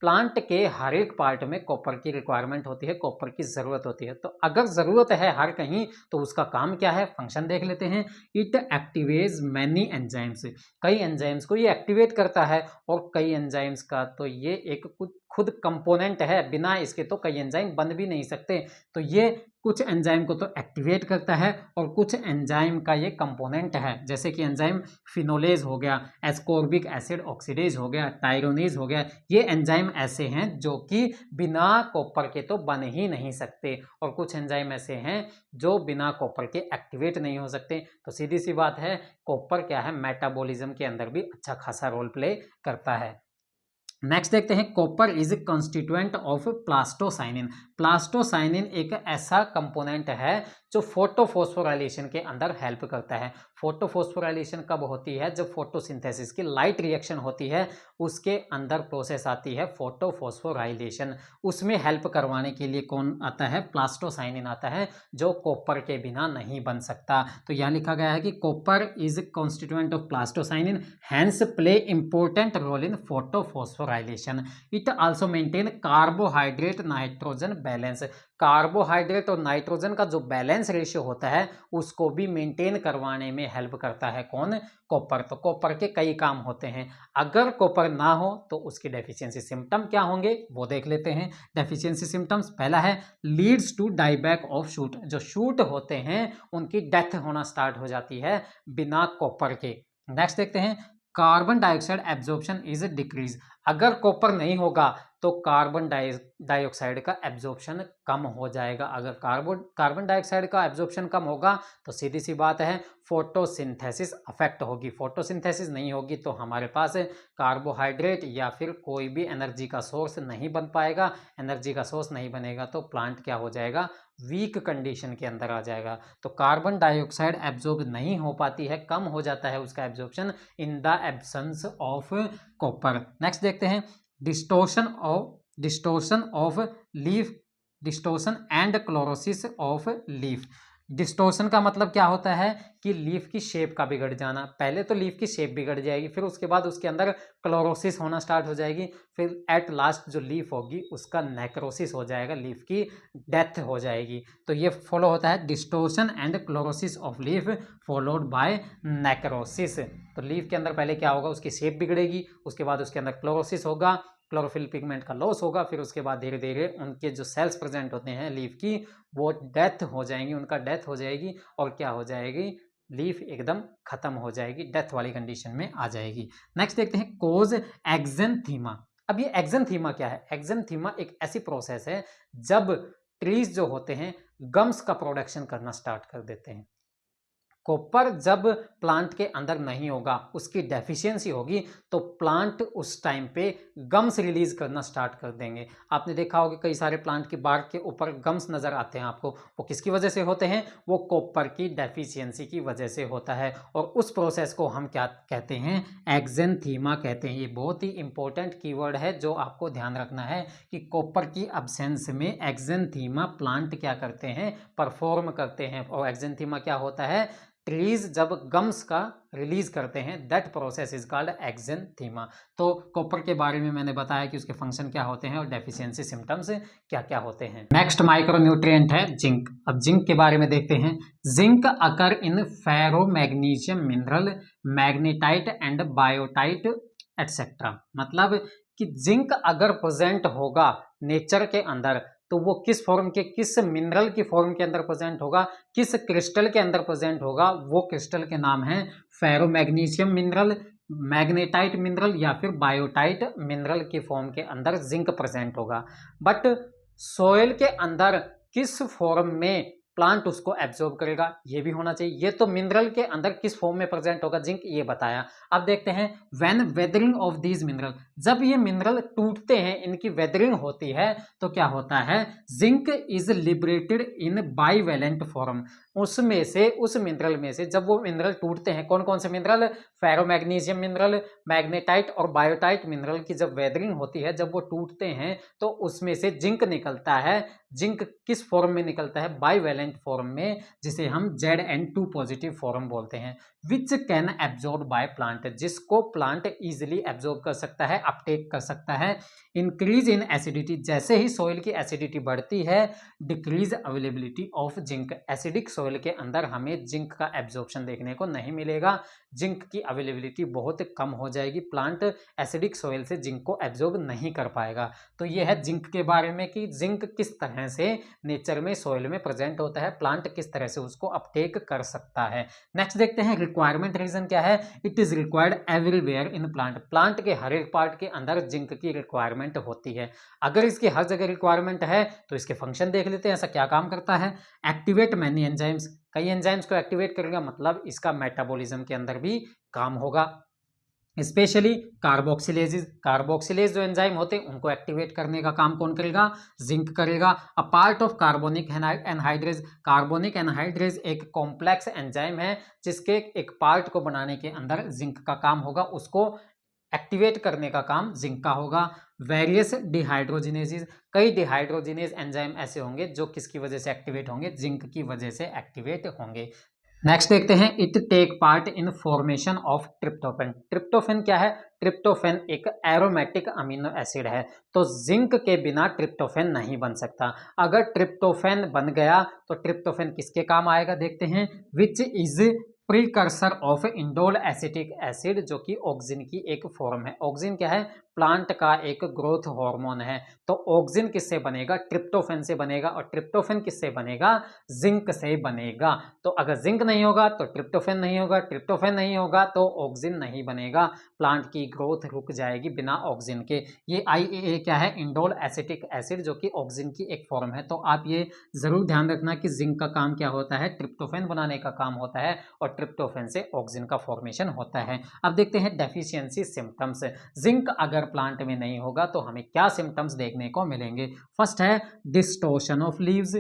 Plant के हर एक पार्ट में कॉपर की रिक्वायरमेंट होती है, कॉपर की जरूरत होती है। तो अगर जरूरत है हर कहीं तो उसका काम क्या है? फंक्शन देख लेते हैं। It activates many enzymes. कई एंजाइम्स को ये एक्टिवेट करता है, और कई एंजाइम्स का तो ये एक खुद कंपोनेंट है, बिना इसके तो कई एंजाइम बन भी नहीं सकते। तो ये कुछ एंजाइम को तो एक्टिवेट करता है और कुछ एंजाइम का ये कंपोनेंट है, जैसे कि एंजाइम फिनोलेज हो गया, एस्कॉर्बिक एसिड ऑक्सीडेज हो गया, टायरोनेज हो गया। ये एंजाइम ऐसे हैं जो कि बिना कॉपर के तो बन ही नहीं सकते, और कुछ एंजाइम ऐसे हैं जो बिना कॉपर के एक्टिवेट नहीं हो सकते। तो सीधी सी बात है, कॉपर क्या है? मेटाबॉलिज्म के अंदर भी अच्छा खासा रोल प्ले करता है। नेक्स्ट देखते हैं copper is constituent of plastocyanin. Plastocyanin एक ऐसा कंपोनेंट है जो फोटोफॉस्फोराइलेशन के अंदर हेल्प करता है। फोटोफॉस्फोराइलेशन कब होती है? जब फोटोसिंथेसिस की लाइट रिएक्शन होती है, उसके अंदर प्रोसेस आती है फोटोफॉस्फोराइलेशन। उसमें हेल्प करवाने के लिए कौन आता है? प्लास्टोसाइनिन आता है, जो कॉपर के बिना नहीं बन सकता। तो यहाँ लिखा गया है कि copper is constituent of plastocyanin, hence play important role in photophosphorylation. It also maintain carbohydrate nitrogen balance. Carbohydrate और नाइट्रोजन का जो बैलेंस रेशियो होता है उसको भी मेंटेन करवाने में हेल्प करता है कौन? कॉपर। तो कॉपर के कई काम होते हैं। अगर कॉपर ना हो तो उसकी डेफिशिएंसी सिम्टम क्या होंगे वो देख लेते हैं। डेफिशिएंसी सिम्टम्स, पहला है leads to dieback of shoot. जो शूट होते हैं उनकी डेथ होना स्टार्ट हो जाती है बिना कॉपर के। नेक्स्ट देखते हैं carbon dioxide absorption is decrease. अगर कॉपर नहीं होगा तो कार्बन डाइऑक्साइड का एब्जॉर्प्शन कम हो जाएगा। अगर कार्बन डाइऑक्साइड का एब्जॉर्प्शन कम होगा तो सीधी सी बात है फोटोसिंथेसिस अफेक्ट होगी। फोटोसिंथेसिस नहीं होगी तो हमारे पास कार्बोहाइड्रेट या फिर कोई भी एनर्जी का सोर्स नहीं बन पाएगा। एनर्जी का सोर्स नहीं बनेगा तो प्लांट क्या हो जाएगा? वीक कंडीशन के अंदर आ जाएगा। तो कार्बन डाइऑक्साइड एब्जॉर्ब नहीं हो पाती है, कम हो जाता है उसका absorption in the absence of copper. Next देखते हैं distortion of leaf, distortion and chlorosis of leaf. Distortion का मतलब क्या होता है कि लीफ की शेप का बिगड़ जाना। पहले तो लीफ की शेप बिगड़ जाएगी, फिर उसके बाद उसके अंदर क्लोरोसिस होना स्टार्ट हो जाएगी, फिर एट लास्ट जो लीफ होगी उसका नेक्रोसिस हो जाएगा, लीफ की डेथ हो जाएगी। तो ये फॉलो होता है distortion and chlorosis of leaf followed by necrosis. तो लीफ के अंदर पहले क्या होगा, उसकी शेप बिगड़ेगी, उसके बाद उसके अंदर क्लोरोसिस होगा, क्लोरोफिल पिगमेंट का लॉस होगा, फिर उसके बाद धीरे धीरे उनके जो सेल्स प्रेजेंट होते हैं लीफ की वो डेथ हो जाएंगी, उनका डेथ हो जाएगी और क्या हो जाएगी, लीफ एकदम खत्म हो जाएगी, डेथ वाली कंडीशन में आ जाएगी। नेक्स्ट देखते हैं कोज एक्जेंथीमा। अब ये एक्जेंथीमा क्या है? एक्जेंथीमा एक ऐसी प्रोसेस है जब ट्रीज जो होते हैं गम्स का प्रोडक्शन करना स्टार्ट कर देते हैं। कॉपर जब प्लांट के अंदर नहीं होगा, उसकी डेफिशिएंसी होगी, तो प्लांट उस टाइम पे गम्स रिलीज करना स्टार्ट कर देंगे। आपने देखा होगा कई सारे प्लांट की बार्क के ऊपर गम्स नजर आते हैं आपको, वो किसकी वजह से होते हैं? वो कॉपर की डेफिशिएंसी की वजह से होता है। और उस प्रोसेस को हम क्या कहते हैं? एक्जेंथीमा कहते हैं। ये बहुत ही इंपॉर्टेंट कीवर्ड है जो आपको ध्यान रखना है कि कॉपर की अब्सेंस में एक्जेंथीमा प्लांट क्या करते हैं? परफॉर्म करते हैं। और एक्जेंथीमा क्या होता है? ट्रीज जब गम्स का रिलीज करते हैं, that process is called exanthema. तो कॉपर के बारे में मैंने बताया कि उसके फंक्शन क्या होते हैं और डेफिशिएंसी सिम्टम्स क्या क्या होते हैं। नेक्स्ट माइक्रोन्यूट्रिएंट है जिंक। अब जिंक के बारे में देखते हैं। Zinc occur in ferromagnesium mineral, magnetite and biotite etcetera. मतलब कि जिंक अगर प्रेजेंट होगा नेचर के अंदर तो वो किस फॉर्म के, किस मिनरल की फॉर्म के अंदर प्रेजेंट होगा, किस क्रिस्टल के अंदर प्रेजेंट होगा, वो क्रिस्टल के नाम है फेरोमैग्नीशियम मिनरल, मैग्नेटाइट मिनरल या फिर बायोटाइट मिनरल की फॉर्म के अंदर जिंक प्रेजेंट होगा। बट सोयल के अंदर किस फॉर्म में प्लांट उसको एब्जॉर्ब करेगा ये भी होना चाहिए। ये तो मिनरल के अंदर किस फॉर्म में प्रेजेंट होगा जिंक, ये बताया। अब देखते हैं when weathering of these mineral, जब ये मिनरल टूटते हैं, इनकी वेदरिंग होती है तो क्या होता है? Zinc is liberated in bivalent form. उसमें से, उस मिनरल में से जब वो मिनरल टूटते हैं, कौन कौन से मिनरल? फेरोमैग्नीशियम मिनरल, मैग्नेटाइट और बायोटाइट मिनरल की जब वेदरिंग होती है, जब वो टूटते हैं तो उसमें से जिंक निकलता है। जिंक किस फॉर्म में निकलता है? बाइवेलेंट फॉर्म में, जिसे हम Zn2 पॉजिटिव फॉर्म बोलते हैं। Which can absorb by plant, जिसको प्लांट इजिली एब्जॉर्ब कर सकता है, अपटेक कर सकता है। इंक्रीज इन एसिडिटी, जैसे ही सोइल की एसिडिटी बढ़ती है, decrease availability of zinc. Acidic soil के अंदर हमें जिंक का एब्जॉर्प्शन देखने को नहीं मिलेगा, जिंक की अवेलेबिलिटी बहुत कम हो जाएगी, प्लांट एसिडिक सोइल से जिंक को एब्जॉर्ब नहीं कर पाएगा। तो यह है जिंक के बारे में कि जिंक किस तरह से नेचर में सोइल में प्रेजेंट होता है, प्लांट किस तरह से उसको अपटेक कर सकता है। नेक्स्ट देखते हैं रिक्वायरमेंट रीजन क्या है। It is required everywhere in plant. Plant के हर एक पार्ट के अंदर जिंक की रिक्वायरमेंट होती है। अगर इसकी हर जगह रिक्वायरमेंट है तो इसके फंक्शन देख लेते हैं, ऐसा क्या काम करता है। एक्टिवेट मैनी एंजाइम्स, कई एंजाइम्स को एक्टिवेट करेगा, मतलब इसका मेटाबॉलिज्म के अंदर भी काम होगा। स्पेशली कार्बोक्सिलेज, कार्बोक्सिलेज जो एंजाइम होते हैं उनको एक्टिवेट करने का काम कौन करेगा? जिंक करेगा। A part of carbonic anhydrase, carbonic anhydrase एक कॉम्प्लेक्स एंजाइम है जिसके एक पार्ट को बनाने के अंदर जिंक का काम होगा, उसको एक्टिवेट करने का काम जिंक का होगा। वेरियस डिहाइड्रोजिनेजेस, कई डिहाइड्रोजिनेज एंजाइम ऐसे होंगे जो किसकी वजह से एक्टिवेट होंगे? जिंक की वजह से एक्टिवेट होंगे। नेक्स्ट देखते हैं it take part in formation of tryptophan. Tryptophan क्या है? ट्रिप्टोफेन एक एरोमेटिक अमीनो एसिड है, तो जिंक के बिना ट्रिप्टोफेन नहीं बन सकता। अगर ट्रिप्टोफेन बन गया तो ट्रिप्टोफेन किसके काम आएगा? देखते हैं। Which is precursor of indole acetic acid, जो कि ऑक्सिन की एक फॉर्म है। ऑक्सिन क्या है? प्लांट का एक ग्रोथ हार्मोन है। तो ऑक्सिन किससे बनेगा? ट्रिप्टोफेन से बनेगा। और ट्रिप्टोफेन किससे बनेगा? जिंक से बनेगा। तो अगर जिंक नहीं होगा तो ट्रिप्टोफेन नहीं होगा, ट्रिप्टोफेन नहीं होगा तो ऑक्सिन नहीं बनेगा, प्लांट की ग्रोथ रुक जाएगी बिना ऑक्सिन के। ये IAA क्या है? इंडोल एसिटिक एसिड, जो कि ऑक्सिन की एक फॉर्म है। तो आप ये जरूर ध्यान रखना कि जिंक का काम क्या होता है? ट्रिप्टोफेन बनाने का काम होता है और ट्रिप्टोफेन से ऑक्सिन का फॉर्मेशन होता है। अब देखते हैं डेफिशिएंसी सिम्टम्स। जिंक अगर प्लांट में नहीं होगा तो हमें क्या सिम्टम्स देखने को मिलेंगे? फर्स्ट है डिस्टोर्शन ऑफ लीव्स,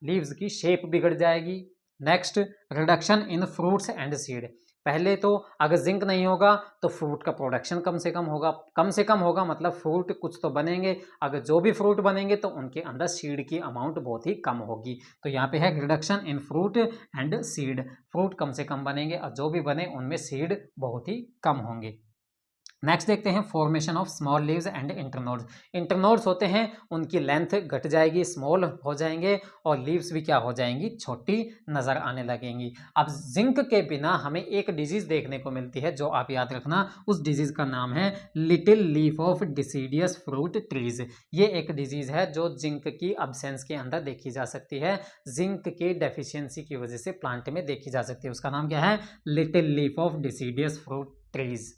लीव्स की शेप बिगड़ जाएगी। Next, reduction in fruits and seed. पहले तो अगर जिंक नहीं होगा तो फ्रूट का प्रोडक्शन कम से कम होगा मतलब फ्रूट कुछ तो बनेंगे, अगर जो भी फ्रूट बनेंगे तो उनके अंदर सीड की अमाउंट बहुत ही कम होगी। तो यहाँ पे है reduction in fruit and seed, fruit कम से कम बनेंगे और जो भी बने उनमें सीड बहुत ही कम होंगे। नेक्स्ट देखते हैं formation of small leaves and internodes. Internodes होते हैं उनकी लेंथ घट जाएगी, स्मॉल हो जाएंगे और लीव्स भी क्या हो जाएंगी, छोटी नजर आने लगेंगी। अब जिंक के बिना हमें एक डिजीज देखने को मिलती है जो आप याद रखना, उस डिजीज का नाम है little leaf of deciduous fruit trees. ये एक डिजीज है जो जिंक की अब्सेंस के अंदर देखी जा सकती है, जिंक की डेफिशिएंसी की वजह से प्लांट में देखी जा सकती है। उसका नाम क्या है, little leaf of deciduous fruit trees.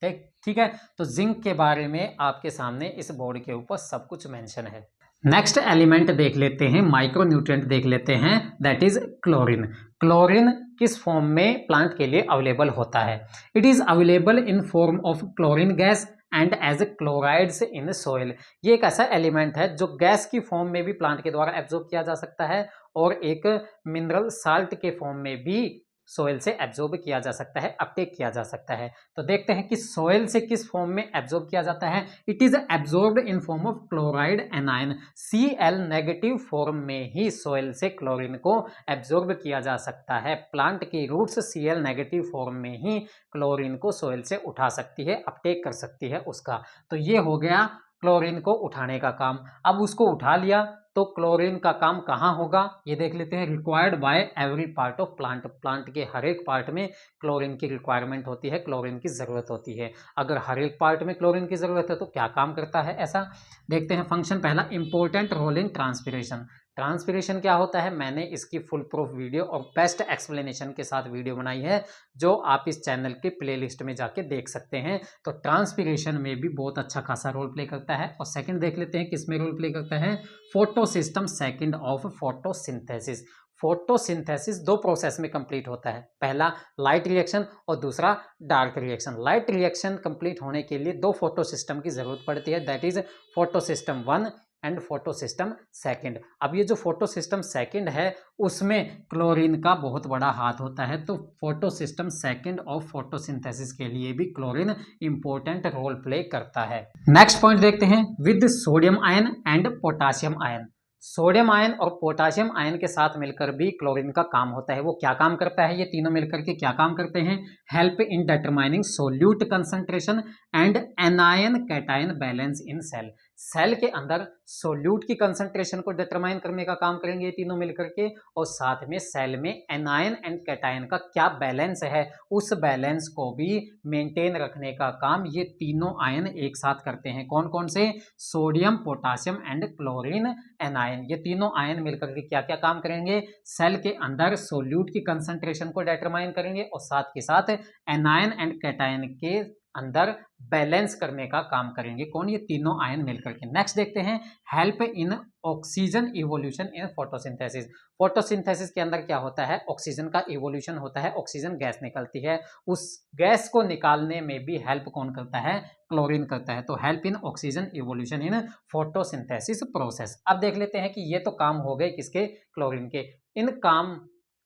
ठीक है, तो जिंक के बारे में आपके सामने इस बोर्ड के ऊपर सब कुछ मेंशन है। नेक्स्ट एलिमेंट देख लेते हैं, माइक्रो न्यूट्रिएंट देख लेते हैं, दैट इज क्लोरीन। क्लोरीन किस फॉर्म में प्लांट के लिए अवेलेबल होता है? It is available in form of chlorine gas and as chlorides in soil. ये एक ऐसा एलिमेंट है जो गैस की फॉर्म में भी प्लांट के द्वारा एब्जॉर्ब किया जा सकता है और एक मिनरल साल्ट के फॉर्म में भी सोइल से एब्जॉर्ब किया जा सकता है, अपटेक किया जा सकता है। तो देखते हैं कि सोइल से किस फॉर्म में एब्जॉर्ब किया जाता है। It is absorbed in form of chloride anion, Cl negative form में ही सोइल से क्लोरीन को एब्जॉर्ब किया जा सकता है। प्लांट की रूट्स Cl नेगेटिव फॉर्म में ही क्लोरीन को सोइल से उठा सकती है, अपटेक कर सकती है उसका। तो ये हो गया क्लोरीन को उठाने का काम। अब उसको उठा लिया तो क्लोरीन का काम कहाँ होगा ये देख लेते हैं। Required by every part of plant, plant के हर एक पार्ट में क्लोरीन की रिक्वायरमेंट होती है, क्लोरीन की ज़रूरत होती है। अगर हर एक पार्ट में क्लोरीन की ज़रूरत है तो क्या काम करता है ऐसा देखते हैं। फंक्शन पहला, important role in transpiration. Transpiration क्या होता है, मैंने इसकी फुल प्रूफ वीडियो और बेस्ट एक्सप्लेनेशन के साथ वीडियो बनाई है जो आप इस चैनल के प्लेलिस्ट में जाके देख सकते हैं। तो ट्रांसपिरेशन में भी बहुत अच्छा खासा रोल प्ले करता है। और सेकंड देख लेते हैं किस में रोल प्ले करता है, photosystem second of photosynthesis. Photosynthesis दो प्रोसेस में कंप्लीट होता है, पहला लाइट रिएक्शन और दूसरा dark reaction. Light reaction complete होने के लिए दो फोटोसिस्टम की जरूरत पड़ती है, that is photosystem 1 and photosystem second. अब ये जो फोटोसिस्टम सेकंड है उसमें क्लोरीन का बहुत बड़ा हाथ होता है, तो फोटोसिस्टम सेकंड ऑफ फोटोसिंथेसिस के लिए भी क्लोरीन इंपॉर्टेंट रोल प्ले करता है। नेक्स्ट पॉइंट देखते हैं, with sodium ion and potassium ion. Sodium ion और पोटासियम आयन के साथ मिलकर भी क्लोरीन का काम होता है। वो क्या काम करता है, ये तीनों मिलकर के क्या काम करते हैं, help in determining solute concentration and anion cation balance in cell. Cell के अंदर सोल्यूट की कंसंट्रेशन को डिटरमाइन करने का काम करेंगे ये तीनों मिलकर के, और साथ में सेल में एनायन एंड कैटायन का क्या बैलेंस है उस बैलेंस को भी मेंटेन रखने का काम ये तीनों आयन एक साथ करते हैं। कौन कौन से, sodium, potassium and chlorine anion. ये तीनों आयन मिलकर के क्या क्या काम करेंगे, सेल के अंदर सोल्यूट की कंसंट्रेशन को डिटरमाइन करेंगे और साथ के साथ एनायन एंड कैटायन के अंदर बैलेंस करने का काम करेंगे। कौन, ये तीनों आयन मिलकर के। नेक्स्ट देखते हैं, help in oxygen evolution in photosynthesis. Photosynthesis के अंदर क्या होता है, ऑक्सीजन का इवोल्यूशन होता है, ऑक्सीजन गैस निकलती है, उस गैस को निकालने में भी हेल्प कौन करता है, क्लोरीन करता है। तो help in oxygen evolution in photosynthesis process. अब देख लेते हैं कि ये तो काम हो गए किसके, क्लोरीन के। इन काम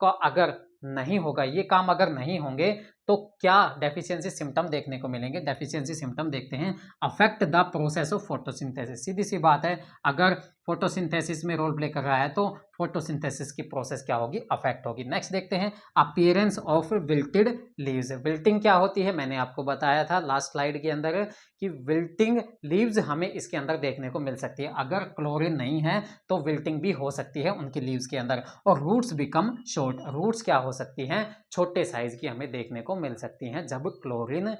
का अगर नहीं होगा, ये काम अगर नहीं होंगे तो क्या डेफिशिएंसी सिम्टम देखने को मिलेंगे। डेफिशिएंसी सिम्टम देखते हैं, affect the process of photosynthesis. सीधी सी बात है, अगर फोटोसिंथेसिस में रोल प्ले कर रहा है तो फोटोसिंथेसिस की प्रोसेस क्या होगी, अफेक्ट होगी। नेक्स्ट देखते हैं, appearance of wilted leaves. Wilting क्या होती है, मैंने आपको बताया था लास्ट स्लाइड के अंदर कि विल्टिंग लीव्स हमें इसके अंदर देखने को मिल सकती है। अगर क्लोरीन नहीं है तो विल्टिंग भी हो सकती है उनकी लीव्स के अंदर। और रूट्स बिकम शॉर्ट, रूट्स क्या हो सकती हैं, छोटे साइज की हमें देखने को मिल सकती हैं जब क्लोरीन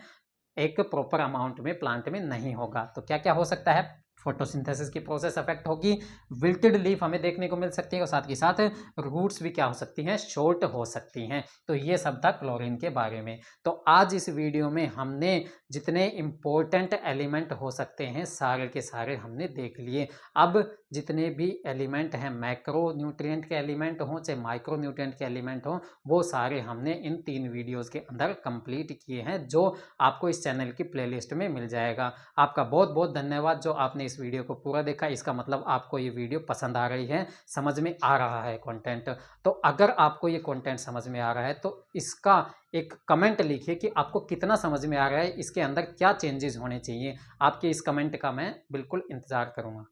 एक प्रॉपर अमाउंट में प्लांट में नहीं होगा। तो क्या क्या हो सकता है, फोटोसिंथेसिस की प्रोसेस अफेक्ट होगी, विल्टेड लीफ हमें देखने को मिल सकती है और साथ ही साथ रूट्स भी क्या हो सकती हैं, शॉर्ट हो सकती हैं। तो ये सब था क्लोरीन के बारे में। तो आज इस वीडियो में हमने जितने इंपॉर्टेंट एलिमेंट हो सकते हैं सारे के सारे हमने देख लिए। अब जितने भी एलिमेंट हैं, मैक्रो न्यूट्रिएंट के एलिमेंट हों चाहे माइक्रो न्यूट्रिएंट के एलिमेंट हों, वो सारे हमने इन 3 वीडियोज़ के अंदर कंप्लीट किए हैं, जो आपको इस चैनल की प्लेलिस्ट में मिल जाएगा। आपका बहुत-बहुत धन्यवाद जो आपने इस वीडियो को पूरा देखा। इसका मतलब आपको ये वीडियो पसंद आ रही है, समझ में आ रहा है कंटेंट। तो अगर आपको ये कंटेंट समझ में आ रहा है तो इसका एक कमेंट लिखिए कि आपको कितना समझ में आ रहा है, इसके अंदर क्या चेंजेस होने चाहिए। आपके इस कमेंट का मैं बिल्कुल इंतज़ार करूँगा।